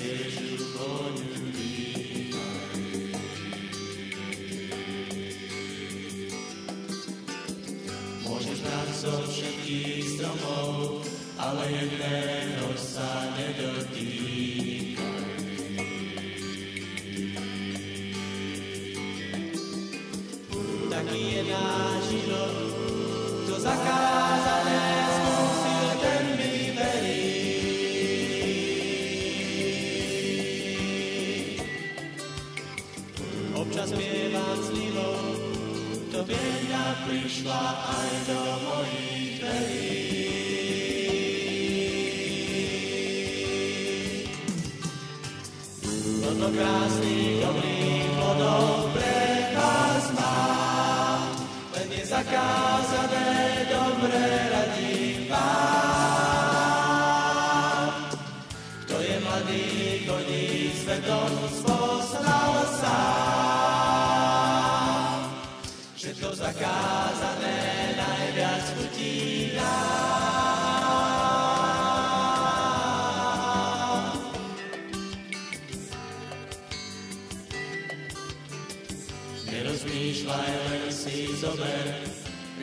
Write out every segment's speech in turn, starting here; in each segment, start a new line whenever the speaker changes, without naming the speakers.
sviežu vôňu dýchaj. Môžeš brať zo všetkých stromov, ale jedného sa nedotýkaj. Taký je náš život, to zakázané skúsil, ten mi verí. Občas spievam slivou, to vieňa prišla aj do mojich dverí. Toto krásny dobrý vodou pre nás mám, len je zakázané, dobre radím vám. Kto je mladý, chodí svetom, spoznal sám, že to zakázané najviac chutí nám. Nerozmýšľaj, len si zober,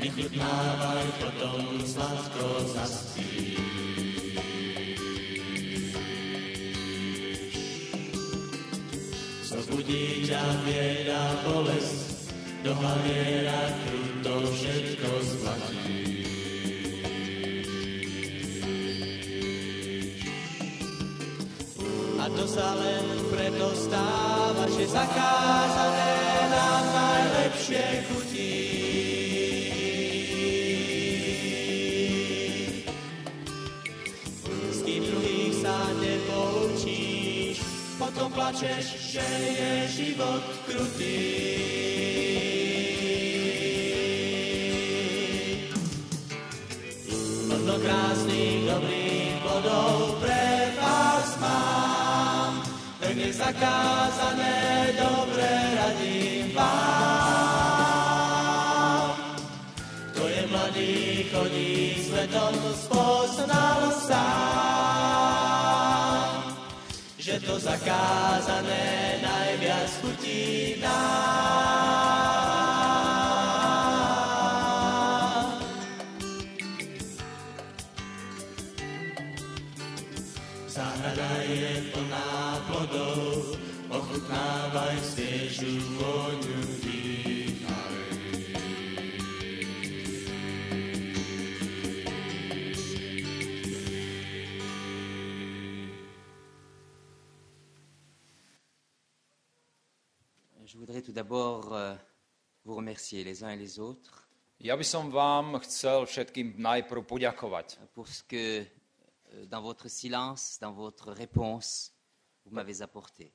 vychutnávaj, potom sladko zaspíš. Zobudí ťa bieda, bolesť, do hlaviera kruto všetko zplatíš. A to sa len preto stáva, že zakázané nám najlepšie chutí. S kým druhých sa nepoučíš, potom plačeš, že je život krutý. Toto krásnych dobrých bodov pre vás mám, len je zakázané, dobre radím vám. Kto je mladý, chodí svetom, spoznal sám, že to zakázané najviac chutí nám. Záhrada je plná plodov, ochutnávaj sviežu vôňu dýchaj.
Je voudrais tout d'abord vous remercier les uns et les autres
Ja by som vám chcel všetkým najprv poďakovať,
pour ce que dans votre silence, dans votre réponse, vous m'avez apporté.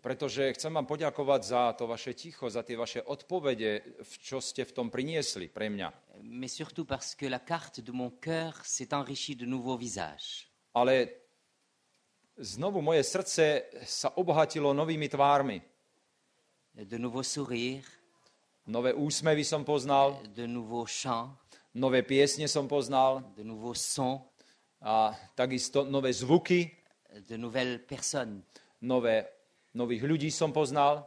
pretože chcem vám poďakovať za to vaše ticho, za tie vaše odpovede, čo ste v tom priniesli pre mňa.
Mais surtout parce que la carte de mon cœur s'est enrichie de nouveaux visages.
Ale znovu moje srdce sa obohatilo novými tvármi.
De nouveaux sourires,
Nové úsmevy som poznal,
de nouveaux chants,
nové piesne som poznal
de nouveaux sons,
a takisto nové zvuky,
de nouvelles personnes.
nových ľudí som poznal.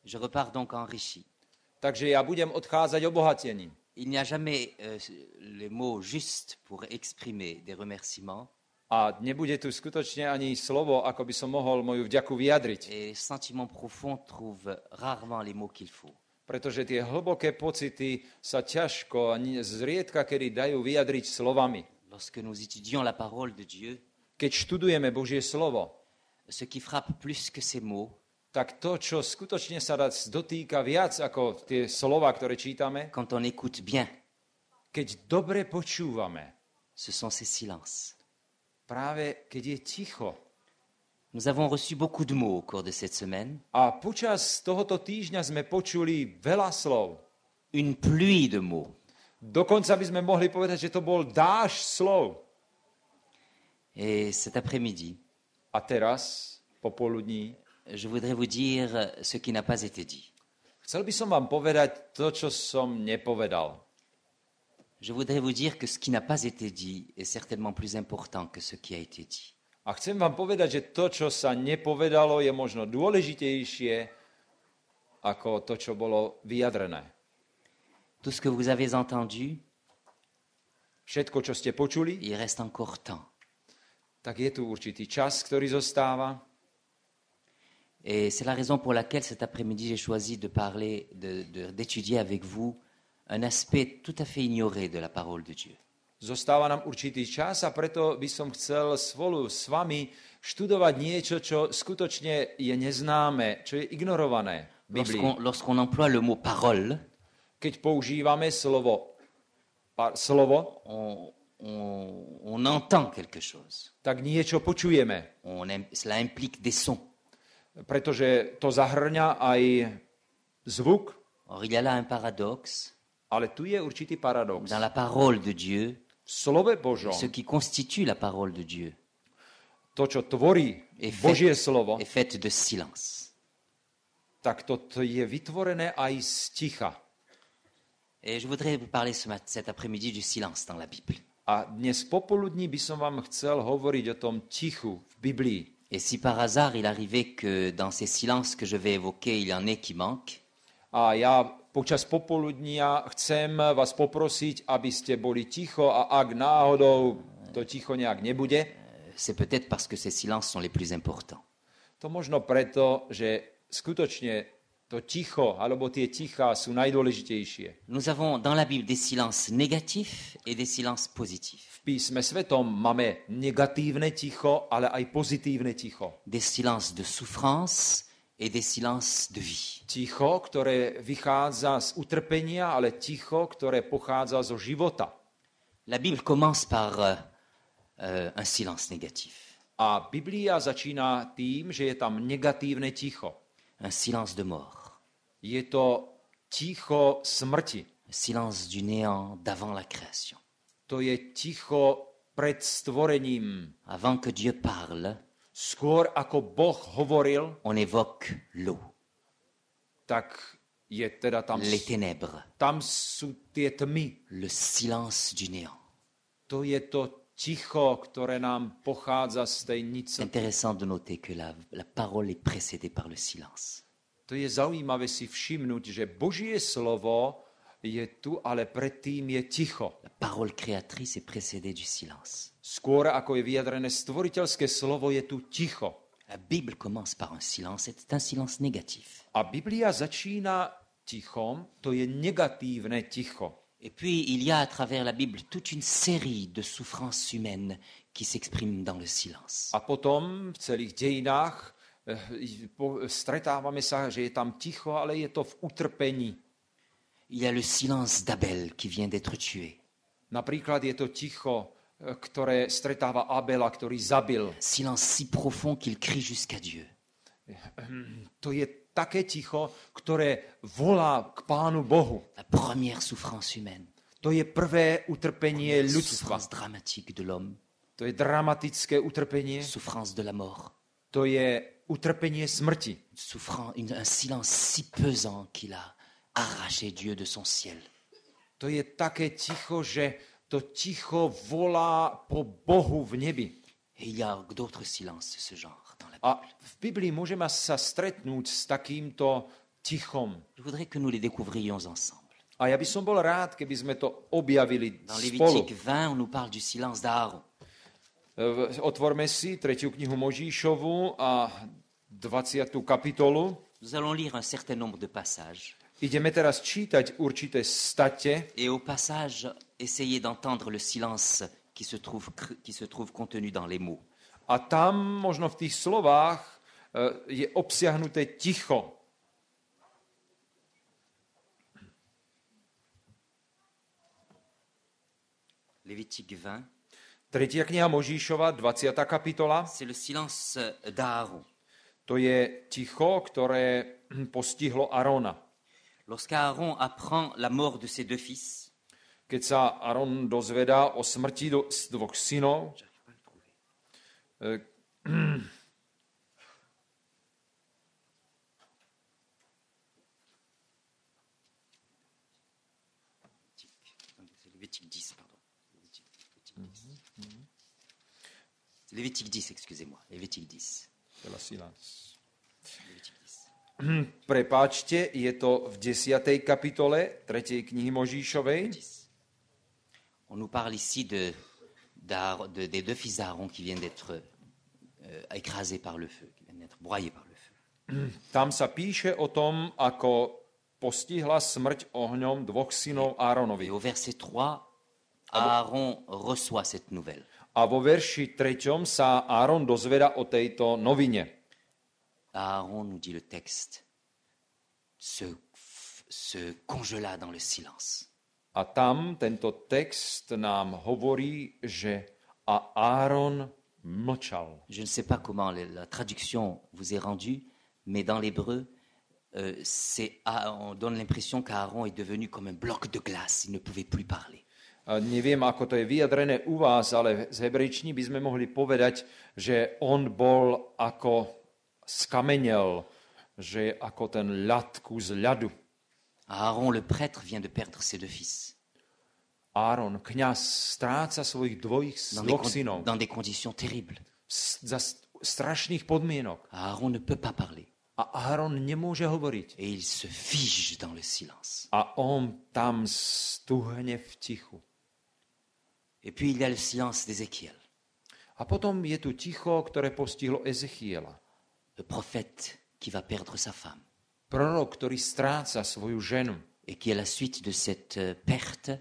Je repars donc enrichi.
Takže ja budem odchádzať obohatením.
Il n'y a jamais les mots justes pour exprimer des remerciements.
A nebude tu skutočne ani slovo, ako by som mohol moju vďaku vyjadriť.
Et les sentiments profonds trouvent rarement les mots qu'il faut.
Pretože tie hlboké pocity sa ťažko a zriedka kedy dajú vyjadriť slovami.
Lorsque nous étudions la parole de Dieu,
Keď študujeme Božie slovo,
ce qui frappe plus que ces mots,
tak to, čo skutočne sa dotýka viac ako tie slova, ktoré čítame,
quand on écoute bien,
keď dobre počúvame,
ce sont ces silences.
práve keď je ticho.
Nous avons reçu beaucoup de mots au cours de cette semaine,
A počas tohoto týždňa sme počuli veľa slov.
une pluie de mots.
Dokonca by sme mohli povedať, že to bol dážď slov.
Et cet après-midi,
A teraz, popoludní,
je voudrais vous dire ce qui n'a pas été dit.
chcel by som vám povedať to, čo som nepovedal.
Je voudrais vous dire que ce qui n'a pas été dit est certainement plus important que ce qui a été dit.
A chcem vám povedať, že to, čo sa nepovedalo, je možno dôležitejšie ako to, čo bolo vyjadrené.
Tout ce que vous avez entendu,
Všetko, čo ste počuli,
il reste encore temps.
tak je tu určitý čas, ktorý zostáva.
Et c'est la raison pour laquelle cet après-midi j'ai choisi de parler, d'étudier avec vous un aspect tout à fait ignoré de la parole de Dieu.
Zostáva nám určitý čas a preto by som chcel spolu s vami študovať niečo, čo skutočne je neznáme, čo je ignorované v Biblii.
Lorsqu'on emploie le mot parole,
Keď používame slovo,
on entend quelque chose.
tak niečo počujeme,
Cela implique des sons.
pretože to zahrňa aj zvuk,
Or, il y a là un paradoxe.
ale tu je určitý paradox.
Dans la parole de Dieu,
V slove Božom,
ce qui constitue la parole de Dieu
to, čo tvorí
est
Božie slovo,
faite de silence.
tak to je vytvorené aj z ticha.
Et je voudrais vous parler cet après-midi du silence dans la Bible.
A dnes popoludní by som vám chcel hovoriť o tom tichu v Biblii.
Et si par hasard il arrivait que dans ces silences que je vais évoquer, il y en ait qui manquent,
A ja počas popoludnia chcem vás poprosiť, aby ste boli ticho a ak náhodou to ticho nejak nebude,
c'est peut-être parce que ces silences sont les plus importants.
to možno preto, že skutočne to ticho alebo tie tichá sú najdôležitejšie.
Nous avons dans la Bible des silences négatifs et des silences positifs.
V písme svetom máme negatívne ticho, ale aj pozitívne ticho.
Des silences de souffrance et des silences de vie.
Ticho, ktoré vychádza z utrpenia, ale ticho, ktoré pochádza zo života.
La Bible commence par un silence négatif,
A Biblia začína tým, že je tam negatívne ticho.
un silence de mort,
Je to ticho smrti.
un silence du néant d'avant la création.
To je ticho pred stvorením.
Avant que Dieu parle,
Skôr ako Boh hovoril,
on évoque l'eau,
tak je teda
les ténèbres,
tam sú tie tmy.
le silence du néant.
To je to ticho, ktoré nám pochádza z tej
C'est
nice.
intéressant de noter que la parole est précédée par le silence.
To je zaujímavé si všimnúť, že Božie slovo je tu, ale predtým je ticho.
La parole créatrice est précédée du silence.
Skôr ako je vyjadrené stvoriteľské slovo, je tu ticho.
La Bible commence par un silence, c'est un silence négatif.
A Biblia začína tichom, to je negatívne ticho.
Et puis, il y a à travers la Bible toute une série de souffrances humaines qui s'expriment dans le silence.
A potom v celých dejinách stretávame sa, že je tam ticho, ale je to v utrpení.
Il y a le silence d'Abel qui vient d'être tué.
Napríklad je to ticho, ktoré stretáva Abela, ktorý zabil.
Silence si profond qu'il crie jusqu'à Dieu.
To je také ticho, ktoré volá k Pánu Bohu.
La première souffrance humaine,
To je prvé utrpenie
la
ľudstva.
souffrance dramatique de l'homme,
To je dramatické utrpenie.
souffrance de la mort,
To je utrpenie smrti.
un silence si pesant qu'il a arraché Dieu de son ciel.
To je také ticho, že to ticho volá po Bohu v nebi.
Et il y a d'autres silences de ce genre dans la Bible.
A v Biblii môžeme sa stretnúť s takýmto tichom.
Je voudrais que nous les découvrions ensemble.
A ja by som bol rád, keby sme to objavili
Dans
spolu.
Lévitique 20, on nous parle du silence d'Aaron.
Otvorme si 3. knihu Možíšovu a 20. kapitolu.
Nous allons lire un certain nombre de passages.
Ideme teraz čítať určité state
Et au passage, essayez d'entendre le silence qui se trouve contenu dans les mots.
a tam možno v tých slovách je obsiahnuté ticho.
Lévitique 20,
3. kniha Možíšova, 20. kapitola.
c'est le silence d'Aaron.
To je ticho, ktoré postihlo Arona.
Lorsqu'Aaron apprend la mort de ses deux fils,
Keď sa Aron dozvedá o smrti dvoch synov,
c'est Lévitique 10, pardon. Lévitique 10. Lévitique 10, excusez-moi. Lévitique 10. Lévitique 10.
Prepáčte, je to v 10. kapitole 3. knihy Možíšovej.
10. On nous parle ici des deux fils d'Aaron qui viennent d'être écrasés par le feu, qui viennent d'être broyés par le feu.
Tam sa píše o tom, ako postihla smrť ohňom dvoch synov
Et
Áronovi.
au verset 3, Aaron reçoit cette nouvelle.
A vo verši 3. sa Áron dozveda o tejto novine.
Aaron, nous dit le texte, se congela dans le silence.
A tam tento text nám hovorí, že a Áron mlčal.
Je ne sais pas comment la traduction vous est rendue, mais dans l'hébreu, on donne l'impression qu'Aaron est devenu comme un bloc de glace, il ne pouvait plus parler.
Neviem, ako to je vyjadrené u vás, ale z hebrejčiny by sme mohli povedať, že on bol ako skamenel, že ako ten ľad, kus ľadu.
Aaron, le prêtre, vient de perdre ses deux fils
Áron, kňaz, stráca svojich dvoch synov
dans des conditions terribles.
za strašných podmienok.
Aaron ne peut pas parler
A Áron nemôže hovoriť.
et il se fige dans le silence.
A on tam stuhne v tichu.
Et puis il y a le silence d'Ézéchiel,
A potom je tu ticho, ktoré postihlo Ezechiela.
le prophète qui va perdre sa femme
Prorok, ktorý stráca svoju ženu.
et qui, à la suite de cette perte,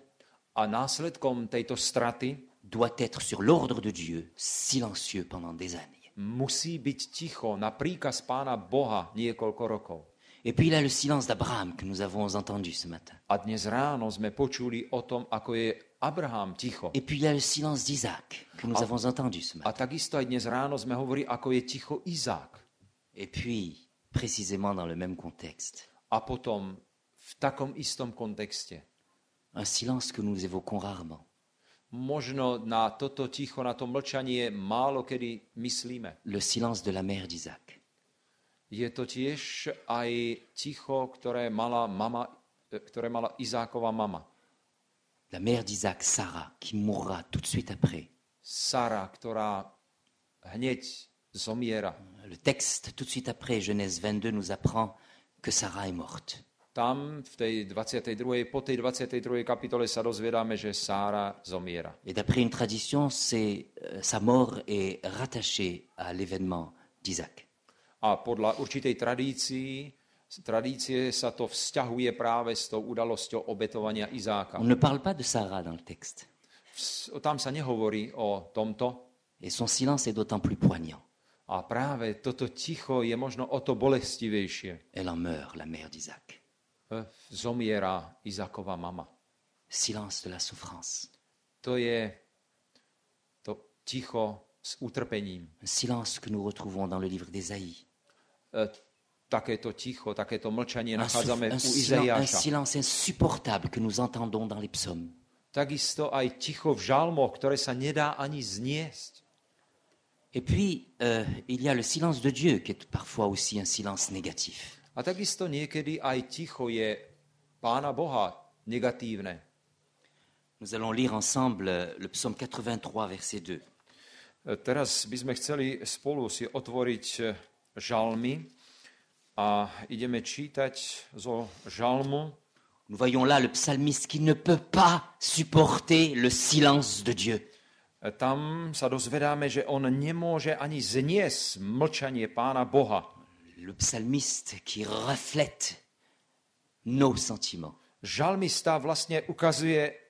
A následkom tejto straty
doit être sur l'ordre de Dieu, silencieux pendant des années.
musí byť ticho na príkaz Pána Boha niekoľko rokov.
Et puis il y a le silence d'Abraham que nous avons entendu ce matin.
A dnes ráno sme počuli o tom, ako je Abraham ticho.
Et puis il y a le silence d'Isaac que nous avons entendu ce
A
matin.
takisto aj dnes ráno sme hovorili, ako je ticho Izák.
Et puis, précisément dans le même contexte,
A potom v takom istom kontexte.
un silence que nous évoquons rarement.
Možno na toto ticho, na to mlčanie málo kedy myslíme.
Le silence de la mère d'Isaac.
Je to tiež aj ticho, ktoré mala Izákova mama.
La mère d'Isaac, Sarah, qui mourra tout de suite après.
Sara, ktorá hneď zomiera.
Le texte, tout de suite après, Genèse 22, nous apprend que Sarah est morte.
Tam v tej 22. po tej 22. kapitole sa dozvedáme, že Sára zomiera.
Et d'après une tradition, sa mort est rattachée à l'événement d'Isaac.
A podľa určitej tradície sa to vzťahuje práve s tou udalosťou obetovania Izáka.
On ne parle pas de Sarah dans le texte.
Tam sa nehovorí o tomto.
Et son silence est d'autant plus poignant.
A práve toto ticho je možno o to bolestivejšie.
Elle en meurt, la mère d'Isaac.
Zomiera Izákova mama.
Silence de la souffrance.
To je to ticho s utrpením.
Un silence que nous retrouvons dans le livre d'Ésaïe.
Takéto ticho, takéto mlčanie
Un
nachádzame u
un
Izaiáša.
silence insupportable que nous entendons dans les psaumes.
Takisto aj ticho v žalmoch, ktoré sa nedá ani zniesť.
Et puis, il y a le silence de Dieu, qui est parfois aussi un silence négatif.
A takisto niekedy aj ticho je Pána Boha negatívne.
Nous allons lire ensemble le psaume 83, verset 2.
Teraz by sme chceli spolu si otvoriť žalmy a ideme čítať zo žalmu.
Nous voyons là le psalmiste qui ne peut pas supporter le silence de Dieu.
Tam sa dozvedáme, že on nemôže ani zniesť mlčanie Pána Boha.
Le psalmiste qui reflète nos sentiments.
Žalmista vlastne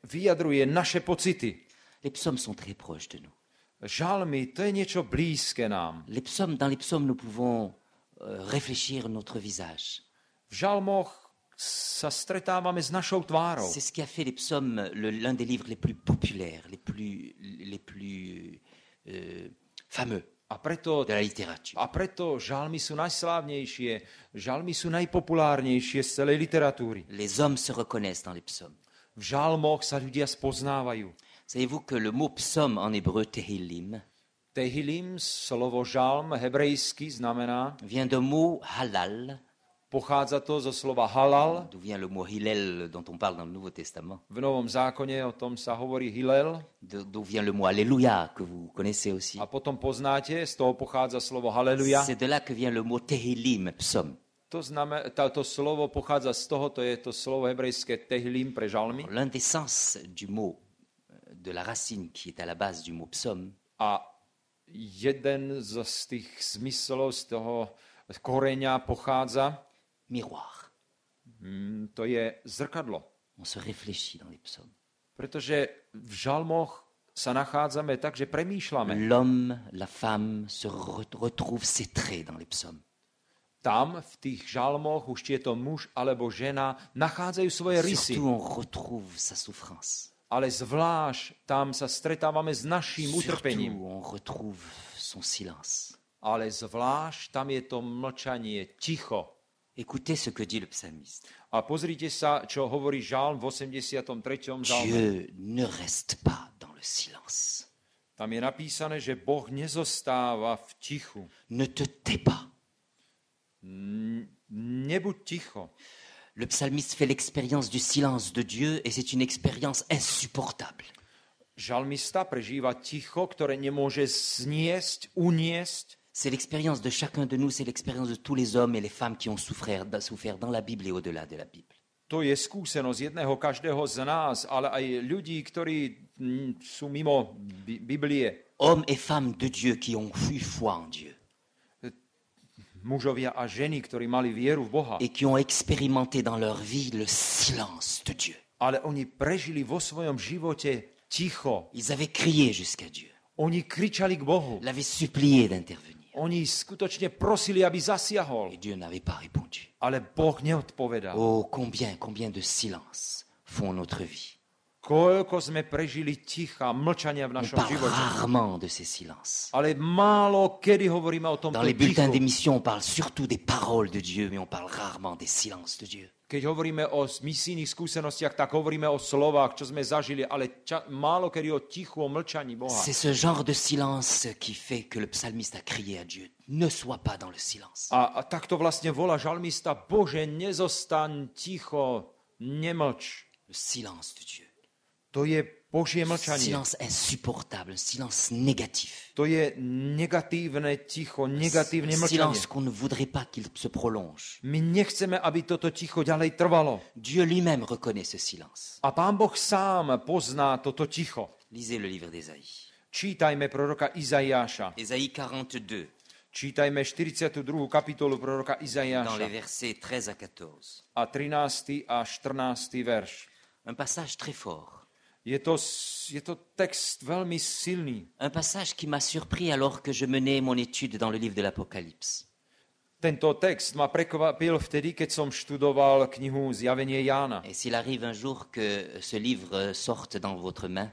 vyjadruje naše pocity.
Les psaumes sont très proches de nous.
Žalmy, to je niečo blízke nám.
Dans les psaumes, nous pouvons réfléchir notre visage.
V žalmoch sa stretávame s našou tvárou.
C'est ce qui a fait les psaumes l'un des livres les plus populaires, les plus fameux
A preto
de la littérature.
žalmy sú najslávnejšie, žalmy sú najpopulárnejšie z celej literatúry.
Les hommes se reconnaissent dans les psaumes.
V žalmoch sa ľudia spoznávajú.
Savez-vous que le mot psaume en hébreu, tehillim,
Tehilim, slovo žalm, hebrejsky znamená,
vient d'un mot halal,
Pochádza to zo slova halal.
d'où vient le mot Hillel dont on parle dans le Nouveau Testament,
V Novom zákone o tom sa hovorí Hillel.
d'où vient le mot Alléluia que vous connaissez aussi.
A potom poznáte, z toho pochádza slovo haleluja.
C'est de là que vient le mot Tehillim, psaume.
To znamená, to slovo pochádza z toho, to je to slovo hebrejské tehlim pre žalmy.
L'un des sens du mot, de la racine qui est à la base du mot psaume,
A jeden z tých zmyslov, z toho koreňa pochádza,
miroir.
to je zrkadlo.
On se réfléchit dans les psaumes.
Pretože v žalmoch sa nachádzame tak, že premýšľame.
L'homme, la femme se retrouvent ses traits dans les psaumes.
Tam, v tých žalmoch, už či je to muž alebo žena, nachádzajú svoje rysy.
Surtout on retrouve sa souffrance.
Ale zvlášť tam sa stretávame s naším
Surtout
utrpením.
on retrouve son silence.
Ale zvlášť tam je to mlčanie, ticho.
Écoutez ce que dit le psalmiste.
A pozrite sa, čo hovorí žalm v 83. žalme.
Dieu ne reste pas dans le silence.
Tam je napísané, že Boh nezostáva v tichu.
Ne te tais pas.
Nebuď ticho.
Le psalmiste fait l'expérience du silence de Dieu et c'est une expérience insupportable.
Žalmista prežíva ticho, ktoré nemôže zniesť, uniesť.
C'est l'expérience de chacun de nous, c'est l'expérience de tous les hommes et les femmes qui ont souffert dans la Bible et au-delà de la Bible.
To je skúsenosť jedného každého z nás, ale aj ľudí, ktorí sú mimo Biblie.
Hommes et femmes de Dieu qui ont eu foi en Dieu
Mužovia a ženy, ktorí mali vieru v Boha.
et qui ont expérimenté dans leur vie le silence de Dieu.
Ale oni prežili vo svojom živote ticho.
Ils avaient crié jusqu'à Dieu,
Oni kričali k Bohu.
l'avaient supplié d'intervenir
Oni skutočne prosili, aby zasiahol.
et Dieu n'avait pas répondu.
Ale Boh neodpovedal.
Oh, combien de silence font notre vie.
Koľko sme prežili ticha, mlčania v
On
našom
parle
živote.
rarement de ces silences.
Ale málo kedy hovoríme o tomto
Dans les bulletins
tichu.
d'émission, on parle surtout des paroles de Dieu, mais on parle rarement des silences de Dieu.
Keď hovoríme o misijných skúsenostiach, tak hovoríme o slovách, čo sme zažili, ale málo kedy o tichu, o mlčaní Boha.
C'est ce genre de silence qui fait que le psalmiste a crié à Dieu. Ne sois pas dans le silence.
A takto vlastne volá žalmista, Bože, nezostaň ticho, nemlč.
Le silence de Dieu.
To je Božie
Un
mlčanie.
silence insupportable, un silence négatif.
To je negatívne ticho, negatívne
Un
mlčanie.
silence qu'on ne voudrait pas qu'il se prolonge.
My nechceme, aby toto ticho ďalej trvalo.
Dieu lui-même reconnaît ce silence.
A Pán Boh sám pozná toto ticho.
Lisez le livre d'Ésaïe.
Čítajme proroka Izaiáša.
Ésaïe 42,
Čítajme 42. kapitolu proroka
dans les
Izaiáša
versets 13 à 14.
a 13. a 14. verš.
Un passage très fort.
Je to text veľmi silný.
Un passage qui m'a surpris alors que je menais mon étude dans le livre de l'Apocalypse.
Tento text ma prekvapil vtedy, keď som študoval knihu Zjavenie Jána.
Et s'il arrive un jour que ce livre sorte dans votre main,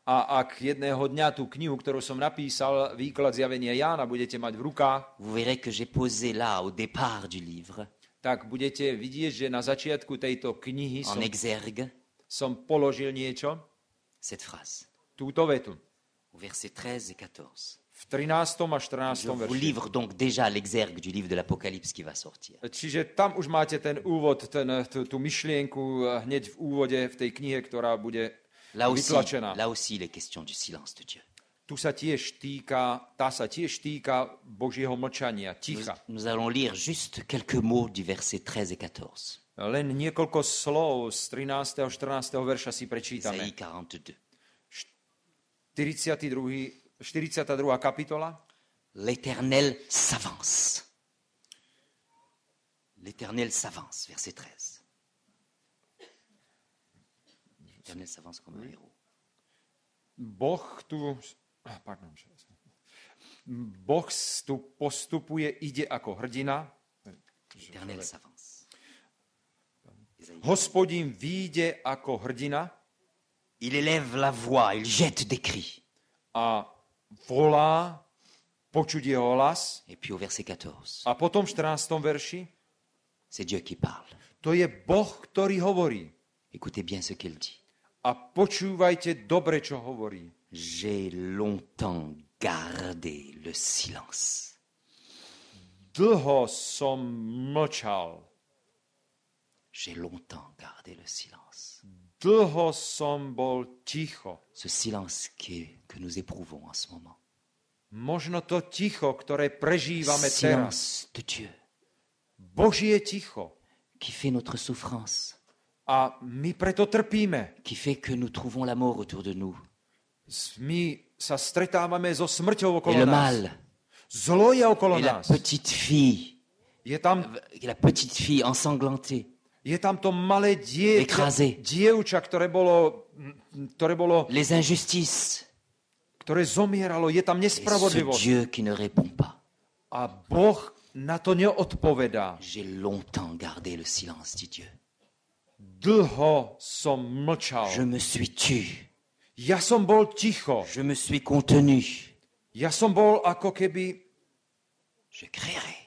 A ak jedného dňa tú knihu, ktorú som napísal, výklad Zjavenia Jána, budete mať v rukách,
vous verrez que j'ai posé là, au départ du livre,
tak budete vidieť, že na začiatku tejto knihy
en exergue,
som položil niečo,
cette phrase,
túto vetu.
au verset 13 et 14.
V 13. a 14.
Je vous
verši.
livre donc déjà l'exergue du livre de l'Apocalypse qui va sortir.
Čiže tam už máte ten úvod, tú myšlienku hneď v úvode v tej knihe, ktorá bude
Là
vytlačená.
aussi, il est question du silence de Dieu.
Tá sa tiež týka Božieho mlčania, ticha.
Nous allons lire juste quelques mots du verset 13 et 14.
Len niekoľko slov z 13. a 14. verša si prečítame.
Ésaïe 42.
42. kapitola.
L'Éternel s'avance. L'Éternel s'avance, verset 13. L'Éternel s'avance comme un héros.
Boh tu postupuje, ide ako hrdina.
L'Éternel s'avance. Ésaïe.
Hospodin vyjde ako hrdina
Il élève la voix, il jette des cris.
a volá, počuť jeho hlas.
Et puis au verset 14,
A potom v 14. verši,
c'est Dieu qui parle.
to je Boh, ktorý hovorí.
Écoutez bien ce qu'il dit.
A počúvajte dobre, čo hovorí.
J'ai longtemps gardé le silence.
Dlho som mlčal.
J'ai longtemps gardé le silence.
Dlho som bol ticho.
Ce silence que nous éprouvons en ce moment.
Možno to ticho, ktoré prežívame teraz.
Silence de Dieu
Božie ticho.
qui fait notre souffrance,
A my preto trpíme.
qui fait que nous trouvons la mort autour de nous.
My sa stretávame so smrťou
Et
okolo
le
nás.
mal,
Zlo je okolo
et la
nás.
petite fille,
Je tam
ensanglantée,
Je tam to malé
Écrasé.
dievča, ktoré bolo,
les injustices,
ktoré zomieralo. Je tam
et ce
nespravodlivosť.
Dieu qui ne répond pas.
A Boh na to neodpovedá.
J'ai longtemps gardé le silence, dit Dieu.
Dlho som mlčal.
Je me suis tu,
Ja som bol ticho.
je me suis contenu.
Ja som bol ako keby...
Je crierai.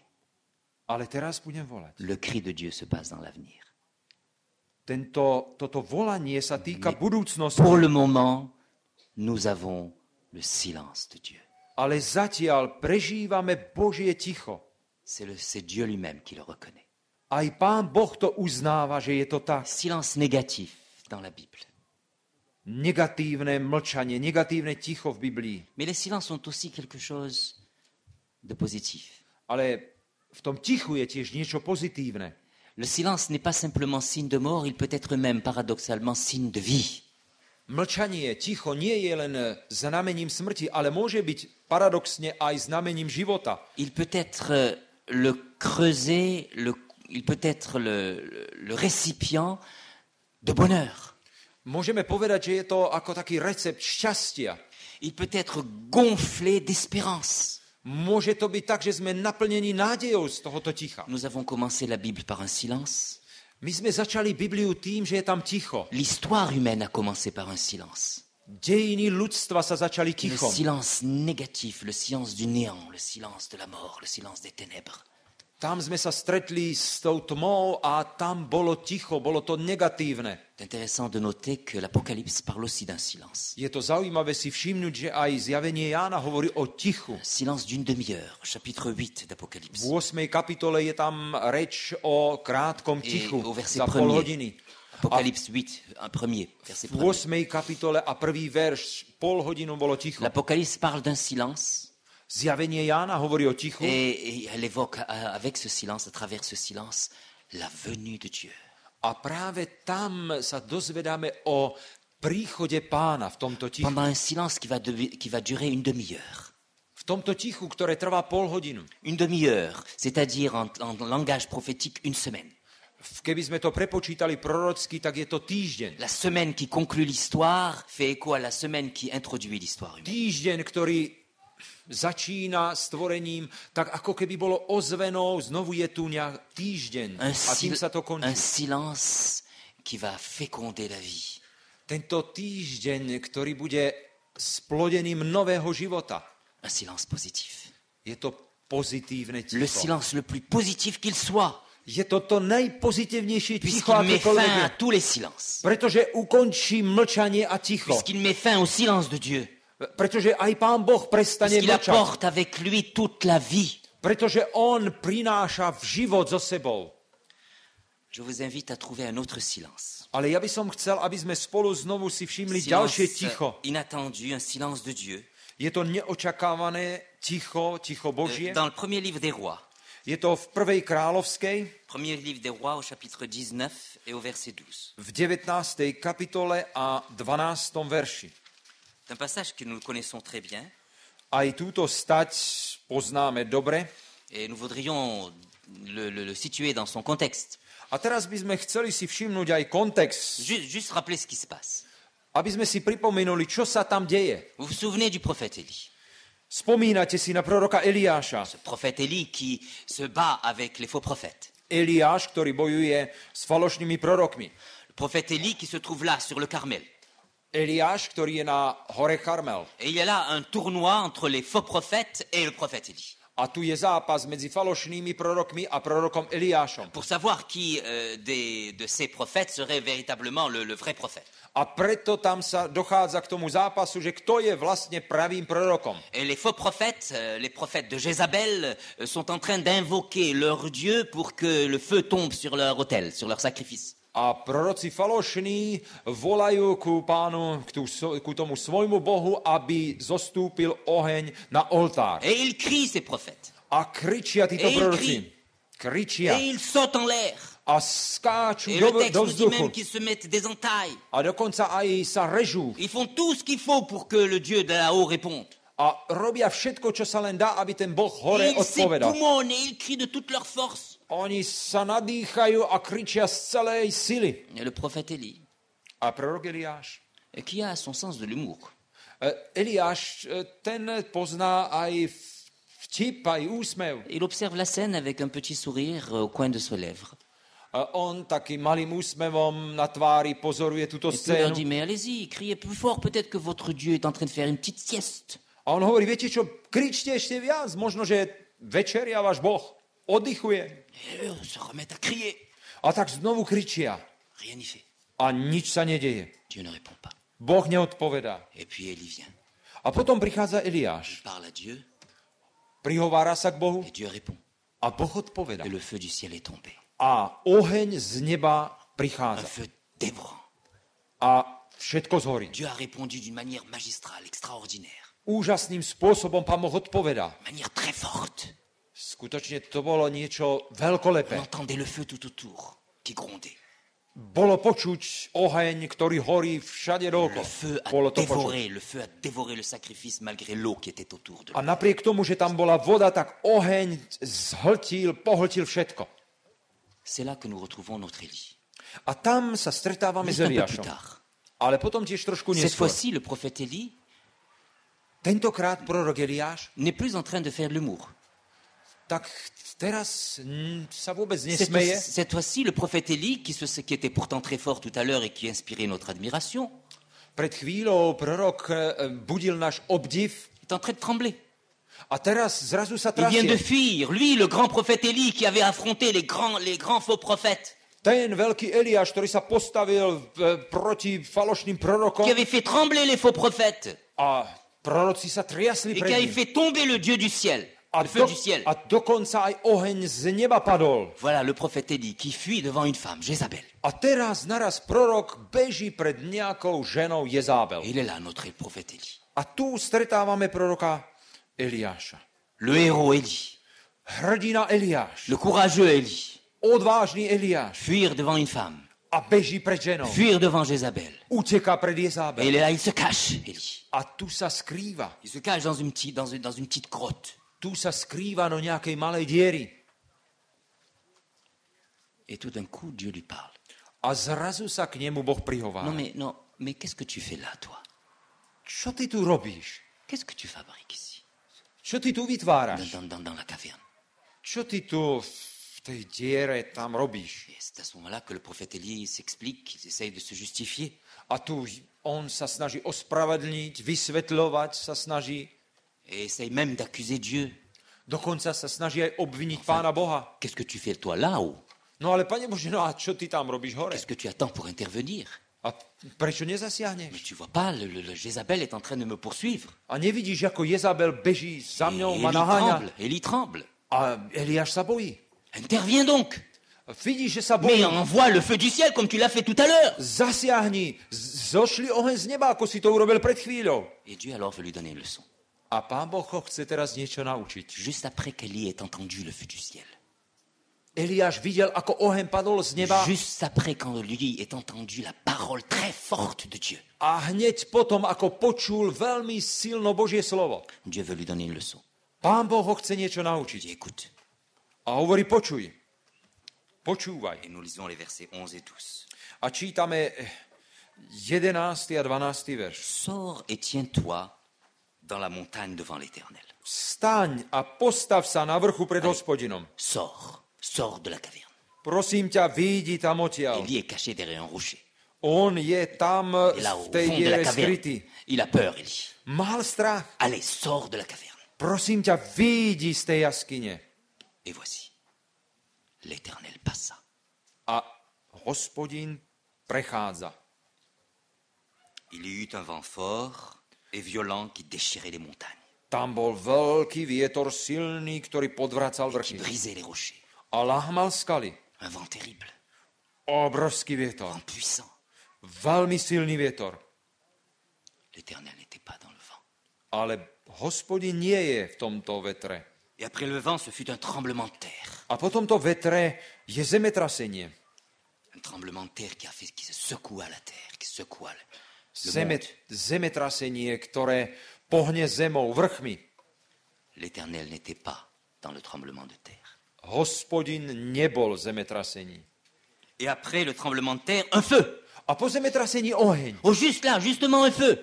Ale teraz budem volať.
Le cri de Dieu se passe dans l'avenir.
Toto volanie sa týka budúcnosti.
Pour le moment, nous avons le silence de Dieu.
Ale zatiaľ prežívame Božie ticho.
C'est Dieu lui-même qui le reconnaît.
Aj Pán Boh to uznáva, že je to tak.
Silence négatif dans la Bible.
Negatívne mlčanie, negatívne ticho v Biblii.
Mais les silences sont aussi quelque chose de positif.
Ale v tom tichu je tiež niečo pozitívne.
Le silence n'est pas simplement signe de mort, il peut être même paradoxalement signe de vie.
Mlčanie, ticho nie je len znamením smrti, ale môže byť paradoxne aj znamením života.
Il peut être le creuset, il peut être le récipient de bonheur.
Môžeme povedať, že je to ako taký recept šťastia.
Il peut être gonflé d'espérance.
Môže to byť tak, že sme naplnení nádejou z tohoto ticha.
Nous avons commencé la Bible par un silence.
My sme začali Bibliu tým, že je tam ticho.
L'histoire humaine a commencé par un silence.
Dejiny ľudstva sa začali
Le
tichom.
silence négatif, le silence du néant, le silence de la mort, le silence des ténèbres.
Tam sme sa stretli s tou tmou a tam bolo ticho, bolo to negatívne.
C'est intéressant de noter que l'Apocalypse parle aussi d'un silence.
Je to zaujímavé si všimnúť, že aj zjavenie Jána hovorí o tichu.
Silence d'une demi-heure, chapitre 8
V
d'Apocalypse.
8. kapitole je tam reč o krátkom
Et
tichu
au verset
za pol hodiny.
Apocalypse 8, un premier, verset
V
1er.
8. kapitole a prvý verš, pol hodinu bolo ticho.
L'Apocalypse parle d'un silence
Zjavenie Jána hovorí o tichu
et elle évoque avec ce silence, à travers ce silence, la venue de Dieu.
a práve tam sa dozvedáme o príchode Pána v tomto tichu.
Pendant un silence qui va durer une demi-heure.
V tomto tichu, ktoré trvá pol hodinu.
Une demi-heure, c'est-à-dire en langage prophétique, une semaine.
Keby sme to prepočítali prorocky, tak je to týždeň.
La semaine qui conclut l'histoire fait écho à la semaine qui introduit l'histoire humaine.
Týždeň, ktorý začína stvorením, tak ako keby bolo ozvenou, znovu je tu týždeň a tým sa to
Un
končí.
silence qui va féconder la vie.
Tento týždeň, ktorý bude splodením nového života.
Un silence positif.
Je to pozitívne
Le
ticho.
silence le plus positif qu'il soit,
Je to najpozitívnejšie ticho,
puisqu'il met fin
akékoľvek
à
je.
tous les silences.
Pretože ukončí mlčanie a ticho.
Puisqu'il met fin au silence de Dieu.
Pretože aj Pán Boh prestane
Puisqu'il
mlčať.
apporte avec lui toute la vie.
Pretože On prináša v život so sebou.
Je vous invite à trouver un autre silence.
Ale ja by som chcel, aby sme spolu znovu si všimli ďalšie ticho.
Inattendu, un silence de Dieu.
Je to neočakávané ticho Božie.
Dans le premier livre des rois.
Je to v prvej kráľovskej,
Premier livre des rois au chapitre 19 et au verset 12.
v 19. kapitole a 12. verši.
C'est un passage que nous connaissons très bien
Aj túto stať poznáme dobre.
et nous voudrions le situer dans son contexte.
A teraz by sme chceli si všimnúť aj kontext,
Juste rappeler ce qui se passe.
aby sme si pripomenuli, čo sa tam deje.
Vous vous souvenez du prophète Élie?
Spomínate si na proroka Eliáša.
Ce prophète Élie qui se bat avec les faux prophètes.
Eliáš, ktorý bojuje s falošnými prorokmi.
Le prophète Élie qui se trouve là, sur le Carmel.
Eliáš, ktorý je na hore Karmel.
Et il y a là un tournoi entre les faux prophètes et le prophète Élie.
A tu je zápas medzi falošnými prorokmi a prorokom Eliášom.
pour savoir qui de ces prophètes serait véritablement le vrai prophète.
A preto tam sa dochádza k tomu zápasu, že kto je vlastne pravým prorokom.
Et les faux prophètes, les prophètes de Jézabel, sont en train d'invoquer leur Dieu pour que le feu tombe sur leur autel, sur leur sacrifice.
A proroci falošní volajú ku tomu svojmu Bohu, aby zostúpil oheň na oltár.
Et ils crient, ces prophètes.
A kričia títo
Et ils
proroci.
crient.
Kričia
Et ils sautent en l'air.
a skáču
Et le texte
do
nous dit même
vzduchu.
qu'ils se mettent des entailles.
A dokonca aj sa režú.
Ils font tout ce qu'il faut pour que le Dieu de là-haut réponde.
A robia všetko, čo sa len dá, aby ten Boh hore
Ils
odpovedal.
s'époumonnent et ils crient de toute leur force.
Oni sa nadýchajú a kričia z celej sily.
Et le prophète Élie,
A prorok Eliáš.
qui a son sens de l'humour,
Eliáš, ten pozná aj vtip, aj úsmev.
il observe la scène avec un petit sourire au coin de ses lèvres.
On takým malým úsmevom na tvári pozoruje túto
Et puis il leur
scénu.
dit, mais allez-y, criez plus fort, peut-être que votre Dieu est en train de faire une petite sieste.
A on hovorí, viete čo, kričte ešte viac, možno, že večeria váš Boh oddychuje.
Et eux se remettent à crier.
A tak znovu kričia
Rien n'y fait.
a nič sa nedeje.
Dieu ne répond pas.
Boh neodpovedá.
Et puis Élie vient.
A potom prichádza Eliáš,
Il parle à Dieu
prihovára sa k Bohu
et Dieu répond.
a Boh odpovedá.
Et le feu du ciel est tombé.
A oheň z neba
Un
prichádza
feu dévorant.
a všetko zhorí.
Dieu a répondu d'une manière magistrale, extraordinaire.
Úžasným spôsobom Pán Boh odpovedá.
De manière très forte.
Skutočne to bolo niečo
On
veľkolepé.
entendait le feu tout autour qui grondait.
Bolo počuť oheň, ktorý horí všade
Le
dookola.
feu a
Bolo to počuť.
dévoré le sacrifice malgré l'eau qui était autour de lui.
A napriek tomu, že tam bola voda, tak oheň pohltil všetko.
C'est là que nous retrouvons notre Élie.
A tam sa stretávame s
Juste un peu plus
Eliášom.
tard.
Ale potom tiež trošku
Cette
neskôr.
fois-ci, le prophète Élie
Tentokrát prorok Eliáš,
n'est plus en train de faire de l'humour.
tak teraz sa vôbec
Cette,
nesmeje.
cette fois-ci, le prophète Élie, qui était pourtant très fort tout à l'heure et qui inspirait notre admiration,
Pred chvíľou prorok budil náš obdiv
est en train de trembler.
a teraz zrazu sa
Il vient de
trasie.
fuir, lui, le grand prophète Élie, qui avait affronté les grands faux prophètes,
Ten veľký Eliáš, ktorý sa postavil proti falošným prorokom
qui avait fait trembler les faux prophètes,
a proroci sa triasli
et qui
pred
avait
ním.
fait tomber le Dieu du ciel, le feu du ciel.
A dokonca aj oheň z neba padol.
Voilà le prophète Élie qui fuit devant une femme, Jézabel.
A teraz naraz prorok beží pred nejakou ženou
Et
Jezábel.
il est là, notre prophète Élie.
A tu stretávame proroka Eliáša.
Le héros Élie,
Hrdina Eliáš,
le courageux Élie,
odvážny Eliáš
fuir devant une femme,
a beží pred ženou.
fuir devant Jézabel.
Uteká pred
Et
Jezábel.
il est là, il se cache, Élie.
A tu sa skrýva.
Il se cache dans une petite grotte.
Tu sa skrýva do nejakej malej diery.
Et tout d'un coup, Dieu lui parle.
A zrazu sa k nemu Boh
Non,
prihovára.
mais qu'est-ce que tu fais là, toi?
Čo ty tu robíš?
Qu'est-ce que tu fabriques ici,
Čo ty tu vytváraš?
dans la caverne?
Čo ty tu v tej diere tam robíš?
Et c'est à ce moment-là que le prophète Élie s'explique, il essaye de se justifier.
A tu on sa snaží ospravedlniť, vysvetľovať sa snaží.
Et essaye même d'accuser Dieu.
Dokonca sa snaží aj obviniť Pána Boha.
Qu'est-ce que tu fais, toi, là-haut?
No ale Pane Bože, no a čo ty tam robíš hore?
Qu'est-ce que tu attends pour intervenir?
A prečo
Mais
nezasiahneš?
tu vois pas, le Jézabel est en train de me poursuivre.
A nevidíš, ako Jezabel beží za
Et
mňou, ma
Élie
naháňa.
tremble, Élie tremble.
A Eliáš sa bojí.
Interviens donc,
Vidíš, že sa
mais
bojí.
envoie le feu du ciel comme tu l'as fait tout à l'heure.
Zasiahni. Zošli oheň z neba, ako si to urobil pred chvíľou.
Et Dieu alors veut lui donner une leçon.
A Pán Boh ho chce teraz niečo naučiť.
Juste après qu'Élie ait entendu le feu du ciel.
Eliáš videl, ako oheň padol z neba
Juste après quand lui ait entendu la parole très forte de Dieu.
a hneď potom, ako počul veľmi silno Božie slovo.
Dieu veut lui donner une leçon.
Pán Boh ho chce niečo
Il
naučiť.
dit, écoute,
A hovorí, počuj. Počúvaj.
et nous lisons les versets 11 et 12.
A čítame 11. a 12. verš.
Sors et tiens-toi dans la montagne devant l'Éternel.
Staň a postav sa na vrchu pred Hospodinom.
Sors de la caverne.
Prosím ťa, vyjdi tam odtiaľ.
Élie est caché derrière un rocher.
On je tam
Et là,
v
au
tej
fond de la
diere
caverne,
skrytý.
il a peur, Élie.
Mal strach.
Allez, sors de la caverne.
prosím ťa, vyjdi z tej jaskyne.
Et voici, l'Éternel passa.
A Hospodin prechádza.
Il y eut un vent fort et violent qui déchirait les montagnes,
Tam bol veľký vietor silný, ktorý podvracal
qui
vrchy
brisait les rochers.
a lahmal skaly.
Un vent terrible,
Obrovský vietor.
un vent puissant.
Veľmi silný vietor.
L'Éternel n'était pas dans le vent.
Ale Hospodin nie je v tomto vetre.
Et après le vent, ce fut un tremblement de terre.
A po tomto vetre je zemetrasenie.
Un tremblement de terre qui se secoua la terre, qui secoua le monde.
Zemetrasenie, ktoré pohne zemou, vrchmi.
L'Éternel n'était pas dans le tremblement de terre.
Hospodin nebol v zemetrasení.
Et après le tremblement de terre, un feu.
A po zemetrasení oheň.
Oh, juste là, justement un feu.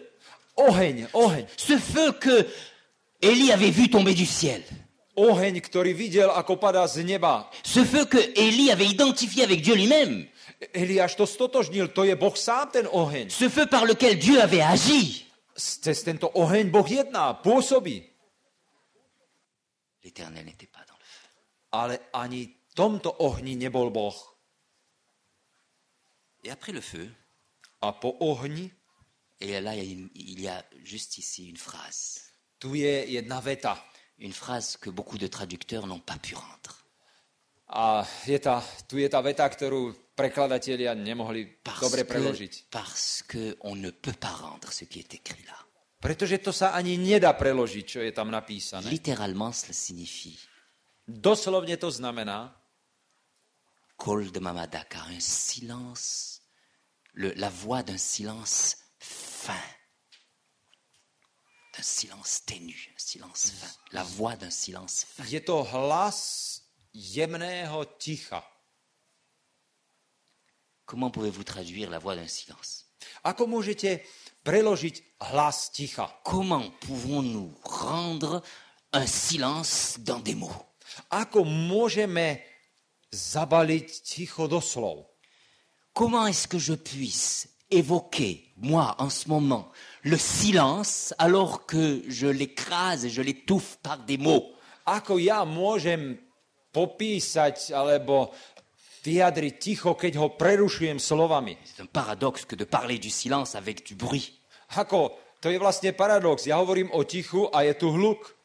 Oheň.
Ce feu que Élie avait vu tomber du ciel.
Oheň, ktorý videl, ako padá z neba.
Ce feu que Élie avait identifié avec Dieu lui-même.
Eliáš to stotožnil, to je Boh sám, ten oheň.
Ce feu par lequel Dieu avait agi.
Cez tento oheň Boh jedná, pôsobí.
L'Éternel n'était pas dans le feu.
Ale ani tomto ohni nebol Boh.
Et après le feu,
A po ohni
et là il y a juste ici une phrase.
tu je jedna veta.
Une phrase que beaucoup de traducteurs n'ont pas pu rendre.
A tu je tá veta, ktorú prekladatelia nemohli dobre preložiť.
Parce que on ne peut pas rendre ce qui est écrit là.
Pretože to sa ani nedá preložiť, čo je tam napísané.
Littéralement, cela signifie
Doslovne to znamená,
Kol de Mamadaka, un silence, la voix d'un silence fin, d'un silence ténu, un silence fin, la voix d'un silence fin.
je to hlas jemného ticha.
Comment pouvez-vous traduire la voix d'un silence?
Ako môžete preložiť hlas ticha?
Comment pouvons-nous rendre un silence dans des mots?
Ako môžeme zabaliť ticho do slov?
Comment est-ce que je puisse évoquer, moi, en ce moment, le silence alors que je l'écrase et je l'étouffe par des mots?
Ako ja môžem popísať alebo vyjadriť ticho, keď ho prerušujem slovami?
C'est un paradoxe que de parler du silence avec du bruit.
Ako, to je vlastne paradox. Ja hovorím o tichu a je tu hluk.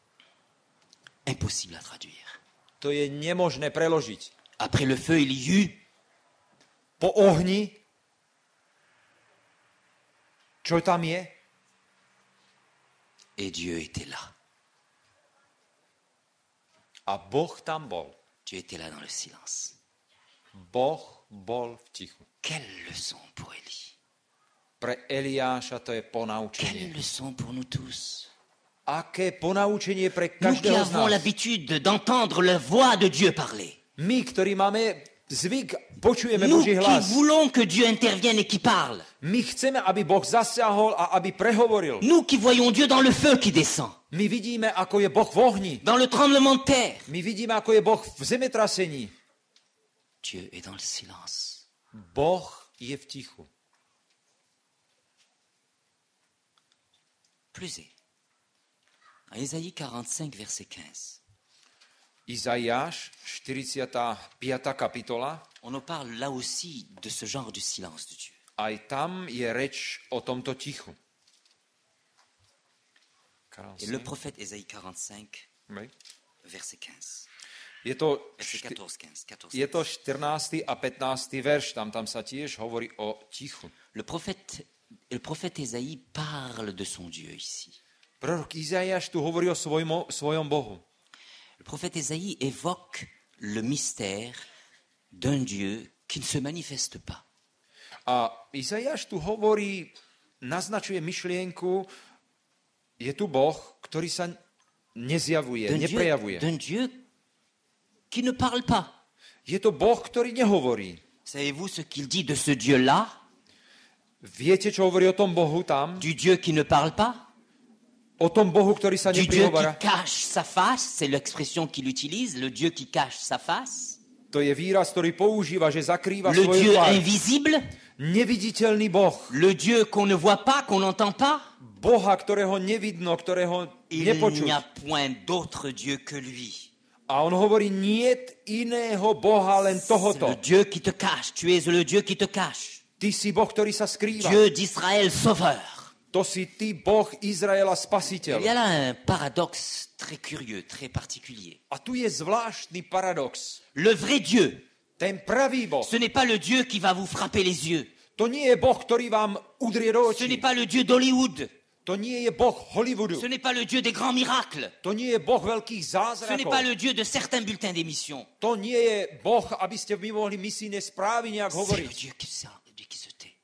Impossible à traduire.
To je nemožné preložiť.
Après le feu, il y eut
Po ohni, čo tam je?
et Dieu était là.
A Boh tam bol.
Dieu était là dans le silence.
Boh bol v tichu.
Quelle leçon pour Élie.
Pre Eliáša to je
Quelle
ponaučenie.
leçon pour nous tous.
Aké ponaučenie pre
Nous qui
každého z
avons
nás.
l'habitude d'entendre la voix de Dieu parler.
My, ktorí máme zvyk, počujeme
Nous
Boží
qui
hlas.
voulons que Dieu intervienne et qui parle.
My chceme, aby Boh zasiahol a aby prehovoril.
Nous qui voyons Dieu dans le feu qui descend.
My vidíme, ako je Boh v ohni.
Dans le tremblement de terre.
My vidíme, ako je Boh v zemetrasení.
Dieu est dans le silence.
Boh je v tichu.
Plus est. À Ésaïe 45, verset 15.
Izaiáš, 45. kapitola,
On nous parle là aussi de ce genre de silence de Dieu.
aj tam je reč o tomto tichu.
Et le prophète Ésaïe 45,
Oui.
verset 15.
Je to,
Verset 14, 15. 14,
je to 14. a 15. verš, tam sa tiež hovorí o tichu.
Le prophète Ésaïe parle de son Dieu ici.
Prorok Izaiáš tu hovorí o svojom Bohu.
Le prophète Ésaïe évoque le mystère d'un Dieu qui ne se manifeste pas.
A Izaiáš tu hovorí, naznačuje myšlienku, je tu Boh, ktorý sa nezjavuje, neprejavuje.
D'un Dieu qui ne parle pas.
Je to Boh, ktorý nehovorí.
Savez-vous ce qu'il dit de ce Dieu-là?
Viete, čo hovorí o tom Bohu tam?
Du Dieu qui ne parle pas?
O tom Bohu, ktorý sa
Du Dieu
neprihovára.
qui cache sa face, c'est l'expression qu'il utilise, le Dieu qui cache sa face.
To je výraz, ktorý používa, že zakrýva
Le
svoju
Dieu
tvár.
invisible,
Neviditeľný Boh.
le Dieu qu'on ne voit pas, qu'on n'entend pas.
Boha, ktorého nevidno, ktorého
Il
nepočuť.
n'y a point d'autre Dieu que lui.
A on hovorí, niet iného Boha, len
C'est
tohoto.
le Dieu qui te cache. Tu es le Dieu qui te cache.
Ty si Boh, ktorý sa skrýva.
Dieu d'Israël sauveur.
To si ty, Boh Izraela,
Il y
spasiteľ.
a là un paradoxe très curieux, très particulier.
A tu je zvláštny paradox.
Le vrai Dieu,
Ten pravý Boh,
ce n'est pas le Dieu qui va vous frapper les yeux.
to nie je Boh, ktorý vám udrie do
Ce n'est
očí.
pas le Dieu d'Hollywood.
To nie je Boh Hollywoodu.
Ce n'est pas le Dieu des grands miracles.
To nie je Boh veľkých
Ce n'est pas
zázrakov.
le Dieu de certains bulletins d'émission.
To nie je Boh, aby ste mi mohli misijné správy nejak
C'est le
hovoriť.
Dieu qui se tait.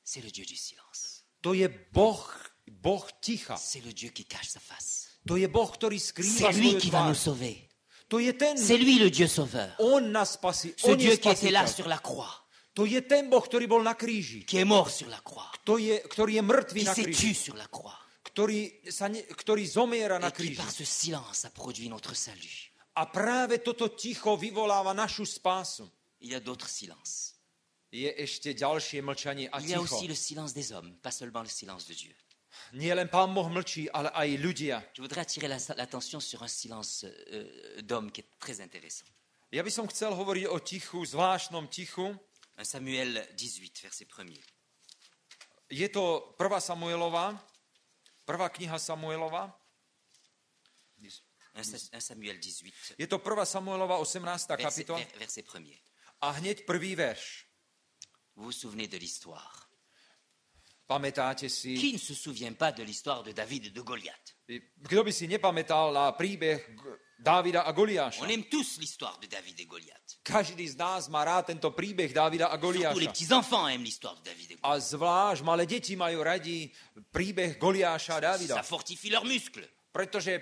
C'est le Dieu du silence.
To je Boh ticha.
C'est le Dieu qui cache sa face.
To je Boh, ktorý
C'est
skrýva
lui
svoju
qui va nous
tvár.
sauver.
To je ten,
C'est lui le Dieu sauveur.
on nás spasí.
Ce
On je
Dieu qui était là
spasiteľ.
sur la croix,
To je ten Boh, ktorý bol na kríži.
qui est mort sur la croix,
Ktorý je mŕtvý
qui
na
s'est
kríži.
tué sur la croix,
Ktorý zomiera na
et qui
kríži.
par ce silence a produit notre salut.
A práve toto ticho vyvoláva našu spásu.
Il y a d'autres silences.
Je ešte ďalšie mlčanie a
Il y a
ticho.
aussi le silence des hommes, pas seulement le silence de Dieu.
Nie len Pán Boh mlčí, ale aj ľudia.
Je voudrais attirer l'attention sur un silence d'homme qui est très intéressant.
Ja by som chcel hovoriť o tichu, zvláštnom tichu.
1 Samuel 18, verset 1er.
Je to 1. Samuelova, prvá kniha Samuelova.
1 Samuel 18,
Je to 1. Samuelova 18. kapitola
verset 1er.
a hneď prvý verš.
Vous vous souvenez de l'histoire.
Pamätáte si,
Qui ne se souvient pas de l'histoire de David et de Goliath?
kto by si nepamätal na príbeh Dávida a Goliáša?
On aime tous l'histoire de David et Goliath.
Každý z nás má rád tento príbeh Dávida a
Surtout les
Goliáša.
petits-enfants aiment l'histoire de David et Goliath.
A zvlášť malé deti majú radi príbeh Goliáša a Dávida,
Ça fortifie leurs muscles.
pretože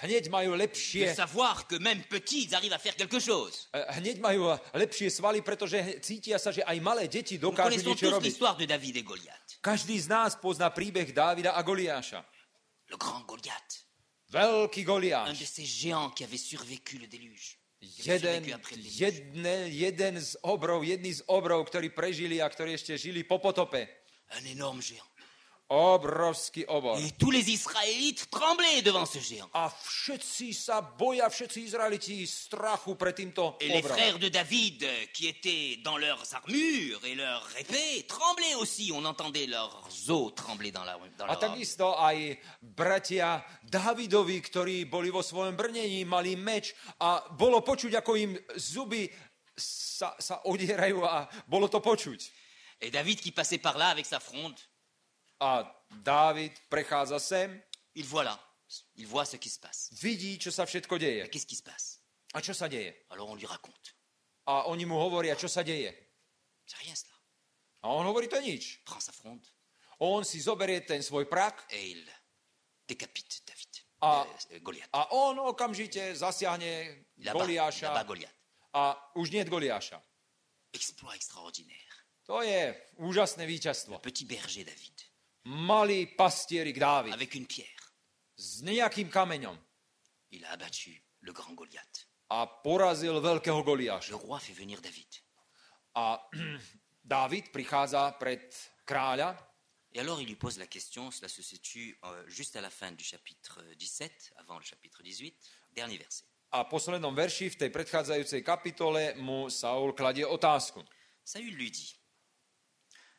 hneď majú
De
lepšie,
savoir que même petits, ils arrivent à faire quelque chose.
hneď majú lepšie svaly, pretože cítia sa, že aj malé deti
Nous
dokážu
connaissons
niečo
tous
robiť.
l'histoire de David et Goliath.
Každý z nás pozná príbeh Dávida a Goliáša.
Le grand Goliath,
Veľký
un
Goliáš.
de ces géants qui avait survécu le déluge. Qui avait survécu après le déluge.
Jedni z obrov, ktorí prežili a ktorí ešte žili po potope.
Un énorme géant.
Obrovský obor.
Et tous les Israélites tremblaient devant ce géant.
A všetci sa boja, všetci Izraeliti strachu pred týmto
Et les
obrom.
frères de David, qui étaient dans leurs armures et leurs épées, tremblaient aussi. On entendait leurs os trembler dans
A
leur armure.
takisto aj bratia Dávidovi, ktorí boli vo svojom brnení, mali meč a bolo počuť, ako im zuby sa odierajú a bolo to počuť.
Et David qui passait par là avec sa fronde,
A Dávid prechádza sem,
il voit là, il voit ce qui se passe.
vidí, čo sa všetko deje.
Mais qu'est-ce qui se passe?
A čo sa deje?
Alors on lui raconte.
A oni mu hovoria, čo sa deje.
C'est rien cela.
A on hovorí, to je nič.
Prend sa fronde
On si zoberie ten svoj prak
et il décapite David.
Ah.
Goliath.
a on okamžite zasiahne
Il abat
Goliáša
Goliath.
a už nie je Goliáša.
Exploit extraordinaire.
To je úžasné víťazstvo.
Petit berger David,
Malý pastierik Dávid
avec une pierre,
s nejakým kameňom
il a abattu le grand Goliath.
a porazil veľkého
Le
Goliáša.
roi fait venir David.
A Dávid prichádza pred kráľa
Et alors il lui pose la question, cela se situe juste à la fin du chapitre 17, avant le chapitre 18, dernier verset.
a v poslednom verši v tej predchádzajúcej kapitole mu Saul kladie otázku.
Saül lui dit,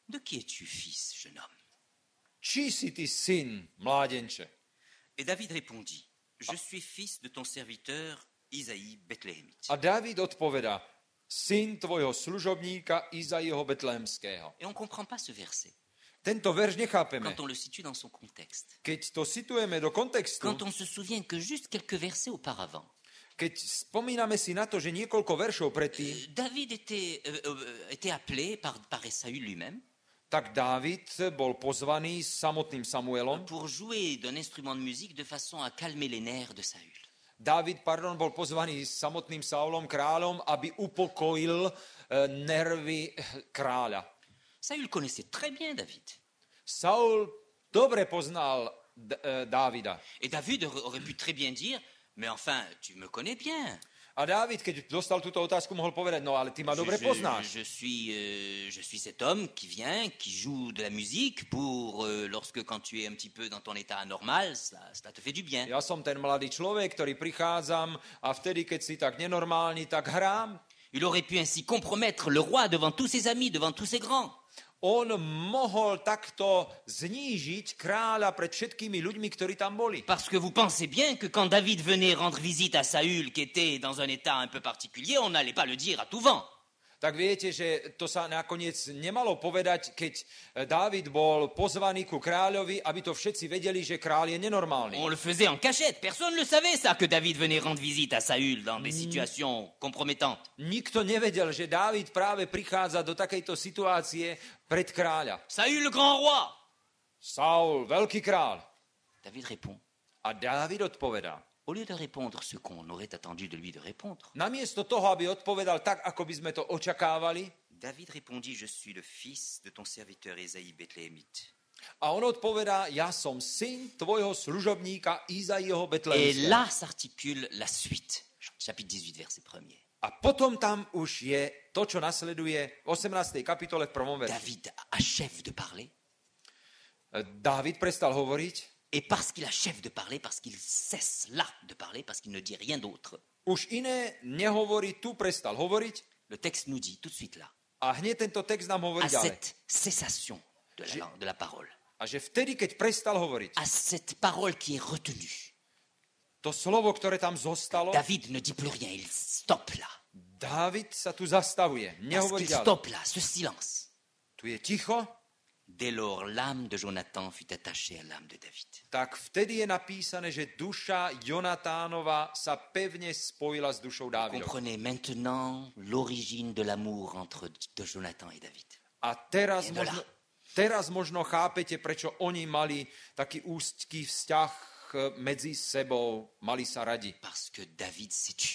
de qui es-tu fils, jeune homme?
Či si ty syn, mládenče?
Et David répondit, je suis fils de ton serviteur Isaïe Bethléemite.
A Dávid odpovedá, syn tvojho služobníka Izaiho Betlehemského.
Et on ne comprend pas ce verset
Tento verš nechápeme.
quand on le situe dans son contexte.
Keď to situujeme do kontextu,
Quand on se souvient que juste quelques versets auparavant,
keď spomíname si na to, že niekoľko veršov predtým,
David était appelé par Saül lui-même
tak Dávid bol pozvaný samotným Samuelom.
pour jouer d'un instrument de musique de façon à calmer les nerfs de Saül.
Dávid, bol pozvaný samotným Saulom, kráľom, aby upokojil nervy kráľa.
Saül connaissait très bien David.
Saul dobre poznal Dávida.
Et David aurait pu très bien dire, mais enfin, tu me connais bien.
A Dávid, keď dostal túto otázku, mohol povedať, no ale ty ma dobre poznáš.
Je suis cet homme qui vient, qui joue de la musique pour, quand tu es un petit peu dans ton état anormal, cela te fait du bien.
Ja som ten mladý človek, ktorý prichádzam a vtedy, keď si tak nenormálny, tak hrám.
Il aurait pu ainsi compromettre le roi devant tous ses amis, devant tous ses grands.
On mohol takto znížiť kráľa pred všetkými ľuďmi, ktorí tam boli.
Parce que vous pensez bien que quand David venait rendre visite à Saül, qui était dans un état un peu particulier, on n'allait pas le dire à tout vent.
Tak viete, že to sa nakoniec nemalo povedať, keď Dávid bol pozvaný ku kráľovi, aby to všetci vedeli, že kráľ je nenormálny.
On le faisait en cachette. Personne ne le savait, ça, que David venait rendre visite à Saül dans des situations compromettantes.
Nikto nevedel, že Dávid práve prichádza do takejto situácie pred kráľa.
Saül, le grand roi.
Saul, veľký kráľ.
David répond.
A Dávid odpovedá.
Au lieu de répondre ce qu'on aurait attendu de lui de répondre,
Namiesto toho, aby odpovedal tak, ako by sme to očakávali,
David répondit, je suis le fils de ton serviteur Ésaïe Bethléemite.
a on odpovedá, ja som syn tvojho služobníka Izaiho
Et
Betlehemského.
là s'articule la suite, chapitre 18, verset 1er.
A potom tam už je to, čo nasleduje v 18. kapitole v 1. verši.
David achève de parler,
Dávid prestal hovoriť,
et parce qu'il achève de parler, parce qu'il cesse là de parler, parce qu'il ne dit rien d'autre,
už iné nehovorí, tu prestal hovoriť
le texte nous dit tout de suite là,
a hneď tento text nám hovorí
à
ďalej.
cette cessation de la parole,
A že vtedy, keď prestal hovoriť,
à cette parole qui est retenue,
to slovo, ktoré tam zostalo,
David ne dit plus rien, il stoppe là.
Dávid sa tu zastavuje,
Parce
nehovorí
qu'il
ďalej.
stoppe là, ce silence.
Tu je ticho,
Dès lors, l'âme de Jonathan fut attachée à l'âme de David.
tak vtedy je napísané, že duša Jonatánova sa pevne spojila s dušou Dávidovou.
Comprenez maintenant l'origine de l'amour entre de Jonathan et David.
A teraz možno chápete, prečo oni mali taký úzky vzťah medzi sebou, mali sa radi.
Parce que David s'est tu.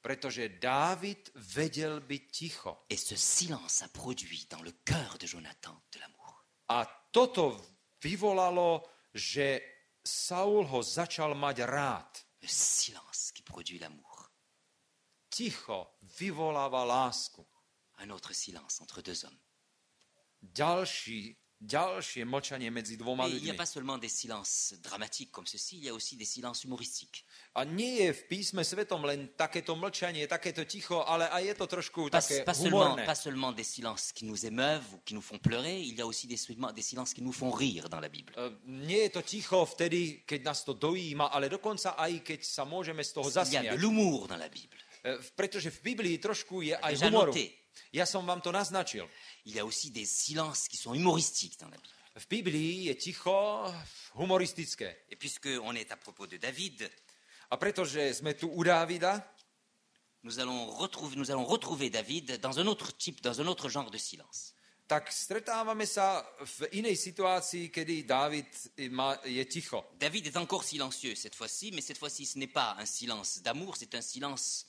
Pretože Dávid vedel byť ticho.
Et ce silence a produit dans le cœur de Jonathan de l'amour.
A toto vyvolalo, že Saul ho začal mať rád.
Le silence qui produit l'amour.
Ticho vyvoláva lásku.
Un autre silence entre deux hommes.
Ďalšie mlčanie medzi dvoma
Et il n'y a
ľuďmi.
pas seulement des silences dramatiques comme ceci, il y a aussi des silences humoristiques.
A nie je v písme svetom len takéto mlčanie, takéto ticho, ale aj je to trošku
Pas,
také
pas
humorné.
seulement des silences qui nous émeuvent ou qui nous font pleurer, il y a aussi des silences qui nous font rire dans la Bible.
Nie je to ticho vtedy, keď nás to dojíma, ale dokonca aj keď sa môžeme z toho
Il y a de
zasmiať.
l'humour dans la Bible.
Pretože v Biblii trošku je aj
Déjà
humoru.
noté.
Ja som vám to naznačil.
Il y a aussi des silences qui sont humoristiques dans la Bible.
V Biblii je ticho humoristické.
Et puisqu'on est à propos de David,
A pretože sme tu u Dávida,
nous allons retrouver David dans un autre type, dans un autre genre de silence.
tak stretávame sa v inej situácii, kedy Dávid je ticho.
David est encore silencieux cette fois-ci, mais cette fois-ci ce n'est pas un silence d'amour, c'est un silence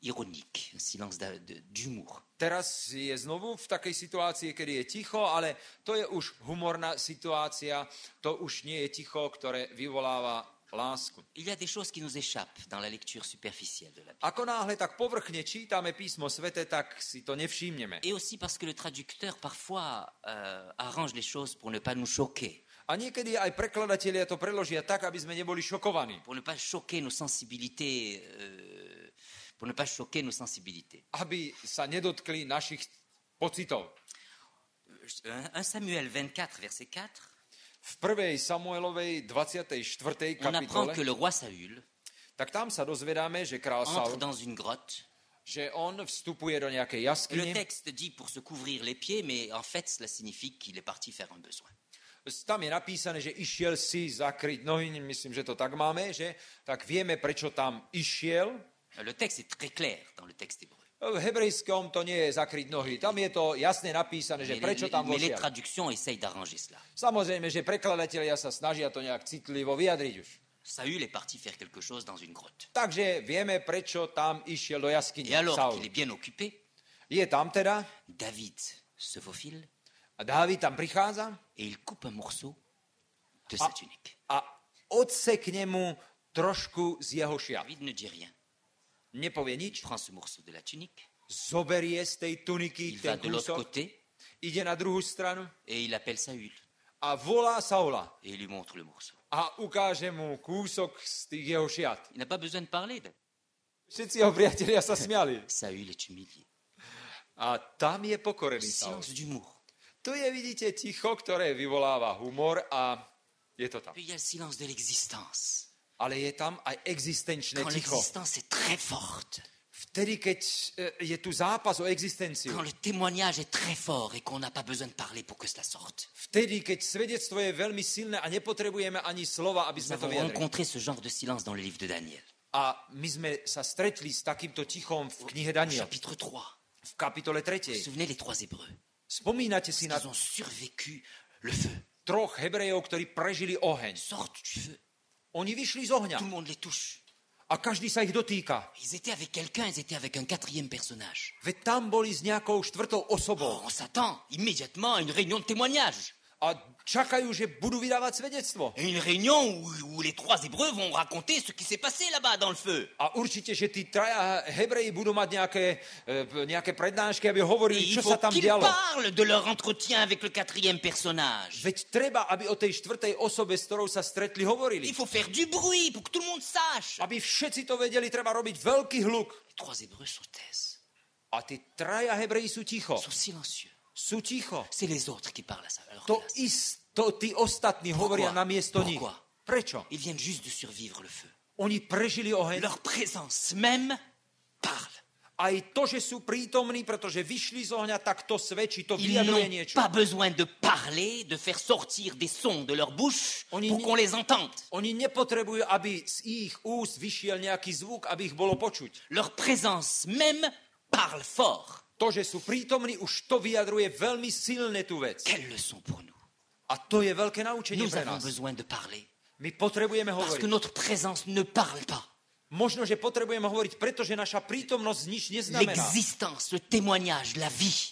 ironique, un silence d'humour.
Teraz je znovu v takej situácii, kedy je ticho, ale to je už humorná situácia, to už nie je ticho, ktoré vyvoláva lásku.
Il y a des choses qui nous échappent dans la lecture superficielle de la Bible.
Ako náhle tak povrchne čítame písmo svete, tak si to nevšímneme.
Et aussi parce que le traducteur parfois arrange les choses pour ne pas nous choquer,
A niekedy aj prekladatelia to preložia tak, aby sme neboli šokovaní.
pour ne pas choquer nos sensibilités,
Aby sa nedotkli našich pocitov.
1 Samuel 24, verset 4,
V 1. Samuelovej 24.
on apprend
kapitole,
que le roi Saül
tak tam sa dozvedáme, že král
entre
Saul,
dans une grotte.
že on vstupuje do nejakej
Le
jaskyne.
texte dit pour se couvrir les pieds, mais en fait, cela signifie qu'il est parti faire un besoin.
Tam je napísané, že išiel si zakryť nohy, myslím, že to tak máme, že? Tak vieme, prečo tam išiel.
Le texte est très clair dans le texte hébreu.
V hebrejskom to nie je zakryť nohy. Tam je to jasne napísané, že prečo tam
Mais les
vošiel.
traductions essayent d'arranger cela.
Samozrejme, že prekladatelia sa snažia to nejak citlivo vyjadriť už.
Saül est parti faire quelque chose dans une grotte.
Takže vieme, prečo tam išiel do jaskyne.
Et alors
Saul.
qu'il est bien occupé,
Je tam teda
David se faufile
a Dávid tam prichádza
et il coupe un morceau de sa tunique.
a odsekne mu trošku z jeho šiat.
David ne dit rien.
nepovie
Il
nič,
prend ce morceau de la tunique,
zoberie z tej tuniky
il va
ten
de l'autre
kúsok,
côté
ide na druhú stranu
et il appelle Saül
a volá Saula
et il lui montre le morceau.
a ukáže mu kúsok z tých jeho šiat.
Il n'a pas besoin de parler.
Všetci jeho priatelia sa smiali.
Saül est humilié.
A tam je pokorený Saul.
Silence d'humour.
Tu je, vidíte, ticho, ktoré vyvoláva humor a je to tam.
Puis il y a le silence de l'existence.
Ale je tam aj existenčné
Quand
ticho.
l'existence est très forte,
Vtedy, keď je tu zápas o existenciu,
quand le témoignage est très fort et qu'on n'a pas besoin de parler pour que cela sorte.
vtedy, keď svedectvo je veľmi silné a nepotrebujeme ani slova, aby
Nous
sme to
avons
vyjadrili.
rencontré ce genre de silence dans le livre de Daniel.
A my sme sa stretli s takýmto tichom v knihe
Au
Daniel,
chapitre 3,
v kapitole
vous
3.
vous souvenez les trois Hébreux?
Spomínate si na
Ils ont survécu le feu.
troch Hebrejov, ktorí prežili oheň.
Ils sortent du feu.
Oni vyšli z ohňa
Tout le monde les touche.
a každý sa ich dotýka.
Ils étaient avec quelqu'un, ils étaient avec un quatrième personnage.
Veď tam boli s nejakou štvrtou osobou
Oh, on s'attend immédiatement à une réunion de témoignage.
a čakajú, že budú vydávať svedectvo.
Et une réunion où les trois Hébreux vont raconter ce qui s'est passé là-bas dans le feu.
A určite, že tí traja Hebreji budú mať nejaké prednášky, aby hovorili,
Et il
čo
faut
sa tam
qu'ils
dialo.
parlent de leur entretien avec le quatrième personnage.
Veď treba, aby o tej štvrtej osobe, s ktorou sa stretli, hovorili.
Il faut faire du bruit pour que tout le monde sache.
Aby všetci to vedeli, treba robiť veľký hluk.
Les trois Hébreux se taisent,
A tí traja Hebreji sú ticho.
sont silencieux.
Sú ticho.
C'est les autres qui parlent à ça. à leur
To
place.
tí ostatní hovoria namiesto nich.
Pourquoi?
Prečo?
Ils viennent juste de survivre le feu.
Oni prežili oheň.
Leur présence même parle.
Aj to, že sú prítomní, pretože vyšli z ohňa, tak to svedčí, to
Ils
vyjadruje
n'ont
niečo.
pas besoin de parler, de faire sortir des sons de leur bouche
On y-
pour qu'on les entende.
Oni nepotrebujú, aby z ich úst vyšiel nejaký zvuk, aby ich bolo počuť.
Leur présence même parle fort.
To, že sú prítomní, už to vyjadruje veľmi silne tú vec.
Quelle leçon pour nous.
A to je veľké naučenie
Nous
pre
avons
nás.
besoin de parler
My potrebujeme
parce que
hovoriť.
notre présence ne parle pas.
Možno, že potrebujeme hovoriť, pretože naša prítomnosť nič neznamená.
L'existence, le témoignage, la vie,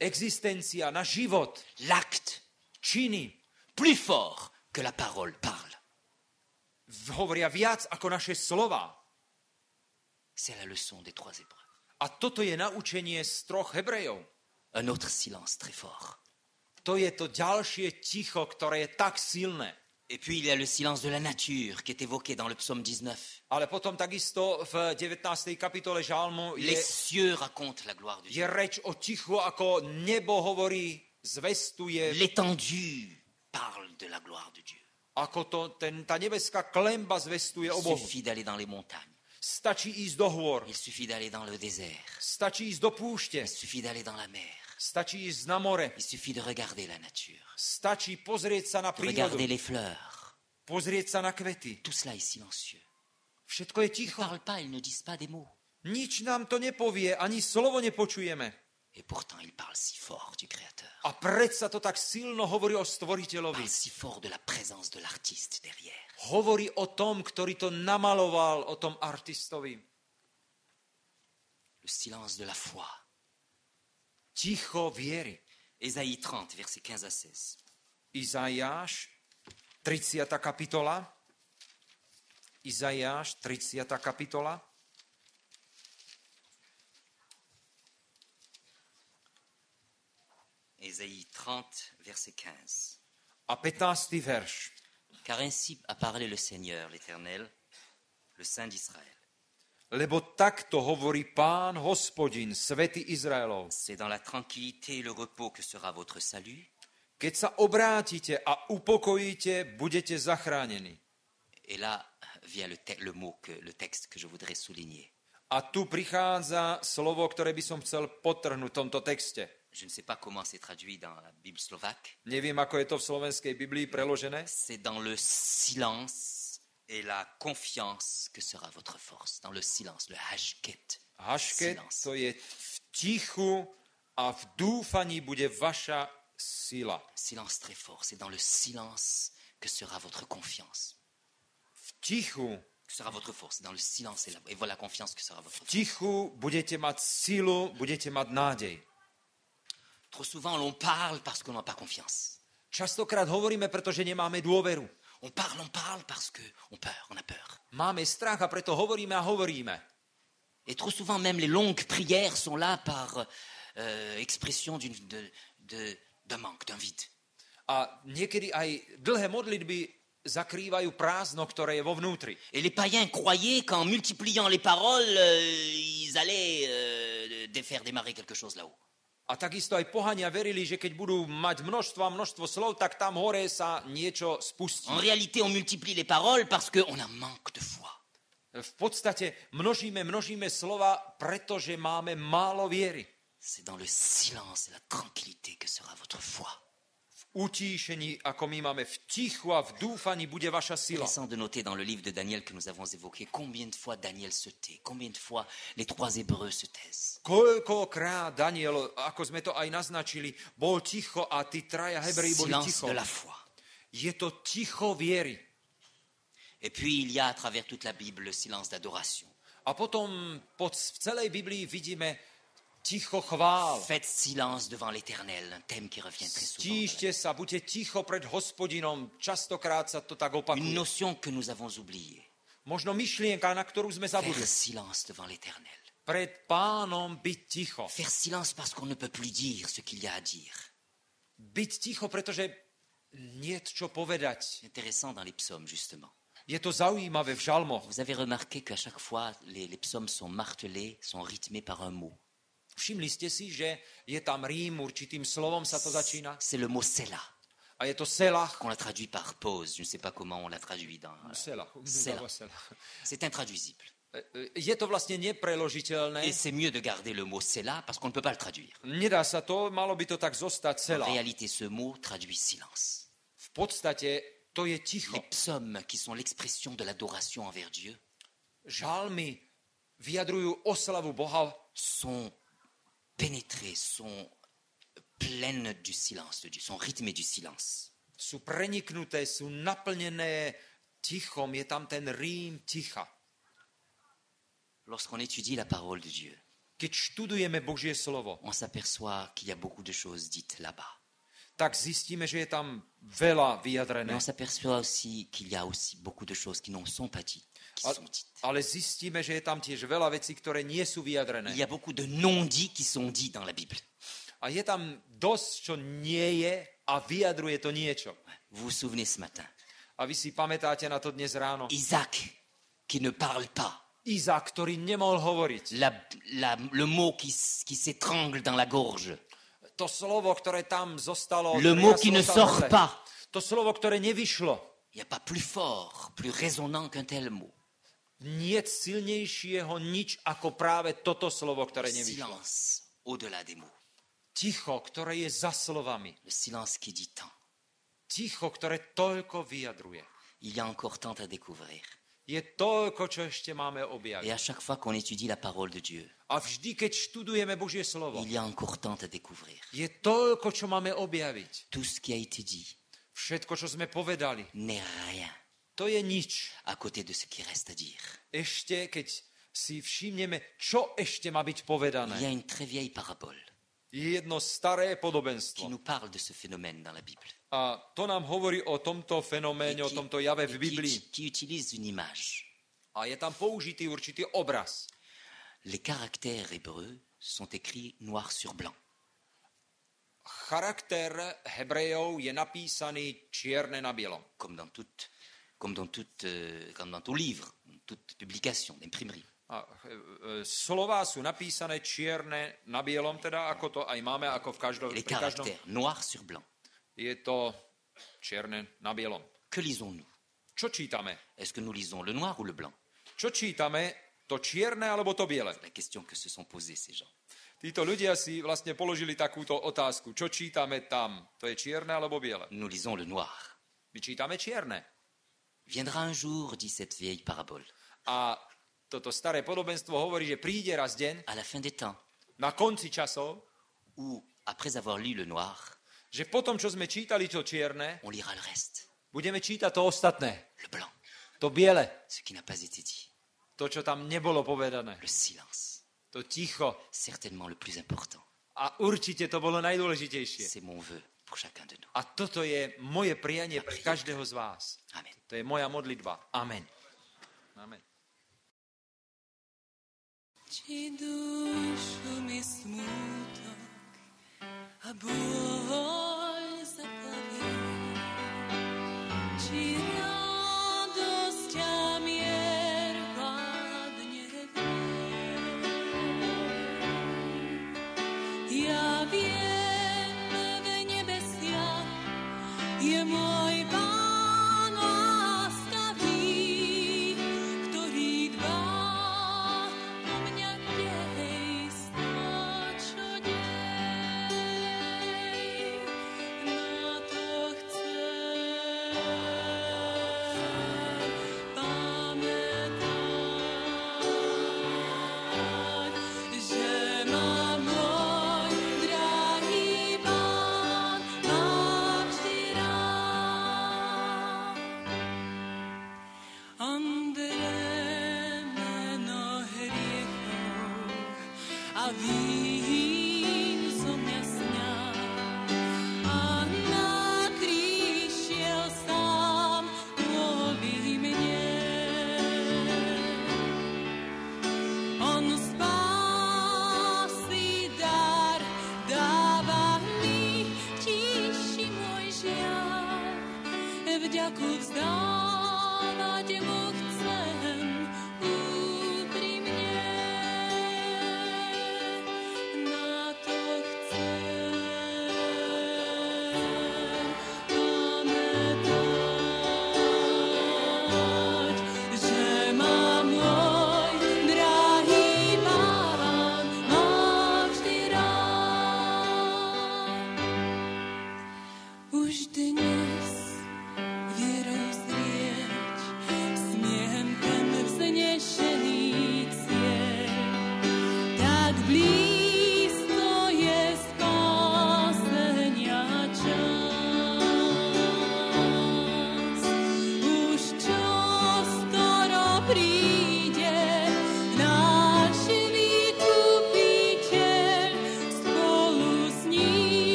Existencia, náš život,
l'acte,
činy
plus fort que la parole parle.
hovoria viac ako naše slova.
C'est la leçon des trois Hébreux.
A toto je naučenie z troch Hebrejov.
Un autre silence très fort.
To je to ďalšie ticho, ktoré je tak silné.
Et puis il y a le silence de la nature qui est évoqué dans le psaume 19.
Ale potom takisto v 19. kapitole Žalmu
Les cieux racontent la gloire de
je
Dieu.
reč o tichu, ako nebo hovorí, zvestuje,
L'étendue parle de la gloire de Dieu.
ako tá nebeská klemba zvestuje
Il
o Bohu.
suffit d'aller dans les montagnes.
Stačí ísť do hôr,
Il suffit d'aller dans le désert.
stačí ísť do púšte,
Il suffit d'aller dans la mer.
stačí ísť na more,
Il suffit de regarder la nature.
stačí pozrieť sa na
De regarder
prírodu,
les fleurs.
pozrieť sa na kvety.
Tout cela est silencieux.
Všetko je
Ils ne
ticho.
parlent pas, ils ne disent pas des mots.
Nič nám to nepovie, ani slovo nepočujeme.
Et pourtant, ils parlent si fort du Créateur.
A predsa to tak silno hovorí o
Ils
stvoriteľovi.
parlent si fort de la présence de l'artiste derrière.
Hovorí o tom, ktorý to namaloval, o tom artistovi.
Le silence de la foi.
Ticho viery.
Ésaïe 30, versets 15 à 16.
Izaiáš, 30. kapitola. Izaiáš, 30. kapitola.
Ésaïe 30, verset 15.
A 15. verš.
Car ainsi a parlé le Seigneur, l'Éternel, le Saint d'Israël.
Lebo takto hovorí Pán Hospodin, Svätý Izraelov.
C'est dans la tranquillité et le repos que sera votre salut.
Keď sa obrátite a upokojíte, budete zachránení.
Et là vient le texte que je voudrais souligner.
A tu prichádza slovo, ktoré by som chcel podtrhnúť v tomto texte.
Je ne sais pas comment c'est traduit dans la Bible slovaque.
Neviem, ako je to v slovenskej Biblii preložené.
C'est dans le silence et la confiance que sera votre force. Dans le silence, le hashket.
Hašket,
Silence.
to je v tichu a v dúfaní bude vaša sila.
Silence très fort. C'est dans le silence que sera votre confiance.
V tichu,
Que sera votre force. C'est dans le silence et voilà la confiance que sera votre
v
force.
tichu budete mať silu, budete mať nádej.
Trop souvent, l'on parle parce qu'on n'a pas confiance.
Častokrát hovoríme, pretože nemáme dôveru.
On parle parce qu'on a peur.
Máme strach a preto hovoríme a hovoríme.
Et trop souvent, même les longues prières sont là par expression d'un manque, d'un vide.
A niekedy aj dlhé modlitby zakrývajú prázdno, ktoré je vo vnútri.
Et les païens croyaient qu'en multipliant les paroles, ils allaient faire démarrer quelque chose là-haut.
A takisto aj pohania verili, že keď budú mať množstvo slov, tak tam hore sa niečo spustí.
En réalité, on multiplie les paroles parce qu'on a manque de foi.
V podstate množíme slova, pretože máme málo viery.
C'est dans le silence et la tranquillité que sera votre foi.
V utíšení, ako my máme, v tichu a v dúfaní bude vaša sila.
Intéressant de noter dans le livre de Daniel que nous avons évoqué combien de fois Daniel se tait, combien de fois les 3 Hébreux se taisent.
Koľkokrát Daniel, ako sme to aj naznačili, bol ticho a tí traja Hebreji boli
Silence
ticho.
de la foi.
Je to ticho viery.
Et puis il y a à travers toute la Bible le silence d'adoration.
A potom v celej Biblii vidíme ticho chvál.
Faites silence devant l'Éternel, un thème qui revient très souvent.
Stíšte sa, buďte ticho pred Hospodinom. Častokrát sa to tak
Une
opakuje.
notion que nous avons oubliée.
Možno myšlienka, na ktorú sme zabudli.
Faire silence devant l'Éternel.
Pred Pánom byť ticho.
Faire silence parce qu'on ne peut plus dire ce qu'il y a à dire.
Byť ticho, pretože nie je čo povedať.
C'est intéressant dans les psaumes, justement.
Je to zaujímavé v žalmoch.
Vous avez remarqué qu'à chaque fois, les psaumes sont martelés, sont rythmés par un mot.
Všimli ste si, že je tam rím, určitým slovom sa to začína.
C'est le mot Selah,
A je to selach.
qu'on l'a traduit par pause. Je ne sais pas comment on l'a traduit dans...
Selach.
Selah. C'est intraduisible.
Je to vlastne nepreložiteľné.
Et c'est mieux de garder le mot Selah parce qu'on ne peut pas le traduire.
Nedá sa to, malo by to tak zostať
En
selach.
réalité, ce mot traduit silence.
V podstate to je ticho.
Les psaumes, qui sont l'expression de l'adoration envers Dieu,
Žalmy vyjadrujú oslavu Boha,
sont pénétrés, sont pleines du silence de Dieu, sont rythmées du silence.
sú preniknuté, sú naplnené tichom. Je tam ten rím ticha.
Lorsqu'on étudie la parole de Dieu,
Keď študujeme Božie slovo,
on s'aperçoit qu'il y a beaucoup de choses dites là-bas.
tak zistíme, že je tam veľa
Mais
vyjadrené.
on s'aperçoit aussi qu'il y a aussi beaucoup de choses qui n'en sont pas dites, qui sont dites.
Ale zistíme, že je tam tiež veľa vecí, ktoré nie sú vyjadrené.
Il y a beaucoup de non-dits qui sont dits dans la Bible.
A je tam dosť, čo nie je a vyjadruje to niečo.
Vous vous souvenez ce matin,
A vy si pamätáte na to dnes ráno.
Isaac qui ne parle pas,
Izák, ktorý nemohol hovoriť.
le mot qui s'étrangle dans la gorge,
To slovo, ktoré tam zostalo.
le mot qui ne
triaslo sa
sort
hrdle.
pas.
To slovo, ktoré nevyšlo.
Il n'y a pas plus fort, plus résonnant qu'un tel mot.
Nie silnejšieho nič ako práve toto slovo, ktoré nevyšlo.
Silence au-delà des mots.
Ticho, ktoré je za slovami.
Le silence qui dit tant.
Ticho, ktoré toľko vyjadruje.
Il y a encore tant à découvrir.
Je toľko, čo ešte máme
Et
objaviť.
à chaque fois qu'on étudie la parole de Dieu,
A vždy, keď študujeme Božie slovo,
il y a encore tant à découvrir.
je toľko, čo máme objaviť.
Tout ce qui a été dit
Všetko, čo sme povedali,
n'est rien
to je nič.
à côté de ce qui reste à dire.
Ešte, keď si všimneme, čo ešte má byť
Il y a
povedané.
une très vieille parabole
Je jedno staré
qui
podobenstvo.
nous parle de ce phénomène dans la Bible.
A to nám hovorí o tomto
Et
fenoméne, o tomto jave v Biblii.
qui utilise une image.
A je tam použitý určitý obraz.
Les caractères hébreux sont écrits noir sur blanc.
Charakter Hebrejov je napísaný čierne na bielom.
Comme dans tout livre, toute publication d'imprimerie.
A slová sú napísané čierne na bielom, teda ako to aj máme, ako v každom.
Les
Pri každom.
caractères noir sur blanc.
Je to čierne na bielom.
Que lisons-nous?
Čo čítame?
Est-ce que nous lisons le noir ou le blanc?
Čo čítame? To čierne alebo to biele?
La question que se sont posées ces gens.
Títo ľudia si vlastne položili takúto otázku. Čo čítame tam? To je čierne alebo biele?
Nous lisons le noir.
My čítame čierne.
Viendra un jour, dit cette vieille parabole,
A toto staré podobenstvo hovorí, že príde raz deň
à la fin des temps,
na konci časov,
où, après avoir lu le noir,
že potom, čo sme čítali to čierne,
on lira le reste,
budeme čítať to ostatné.
le blanc,
To biele.
ce qui n'a pas été dit,
To, čo tam nebolo povedané.
le silence,
To ticho.
certainement le plus important.
A určite to bolo najdôležitejšie.
C'est mon vœu pour chacun de nous.
A toto je moje prianie pre každého z vás.
Amen.
To je moja modlitba. Amen. Amen.
či dušu mi smútok a bôľ zaplaví, či radosť a mier vládne viem. Ja viem, v nebesiach je môj Pán láskavý, ktorý dbá o mňa dej čo dej. Na to chcem pamätať, že ma môj drahý Pán má vždy rád. Andre meno hriechov a vín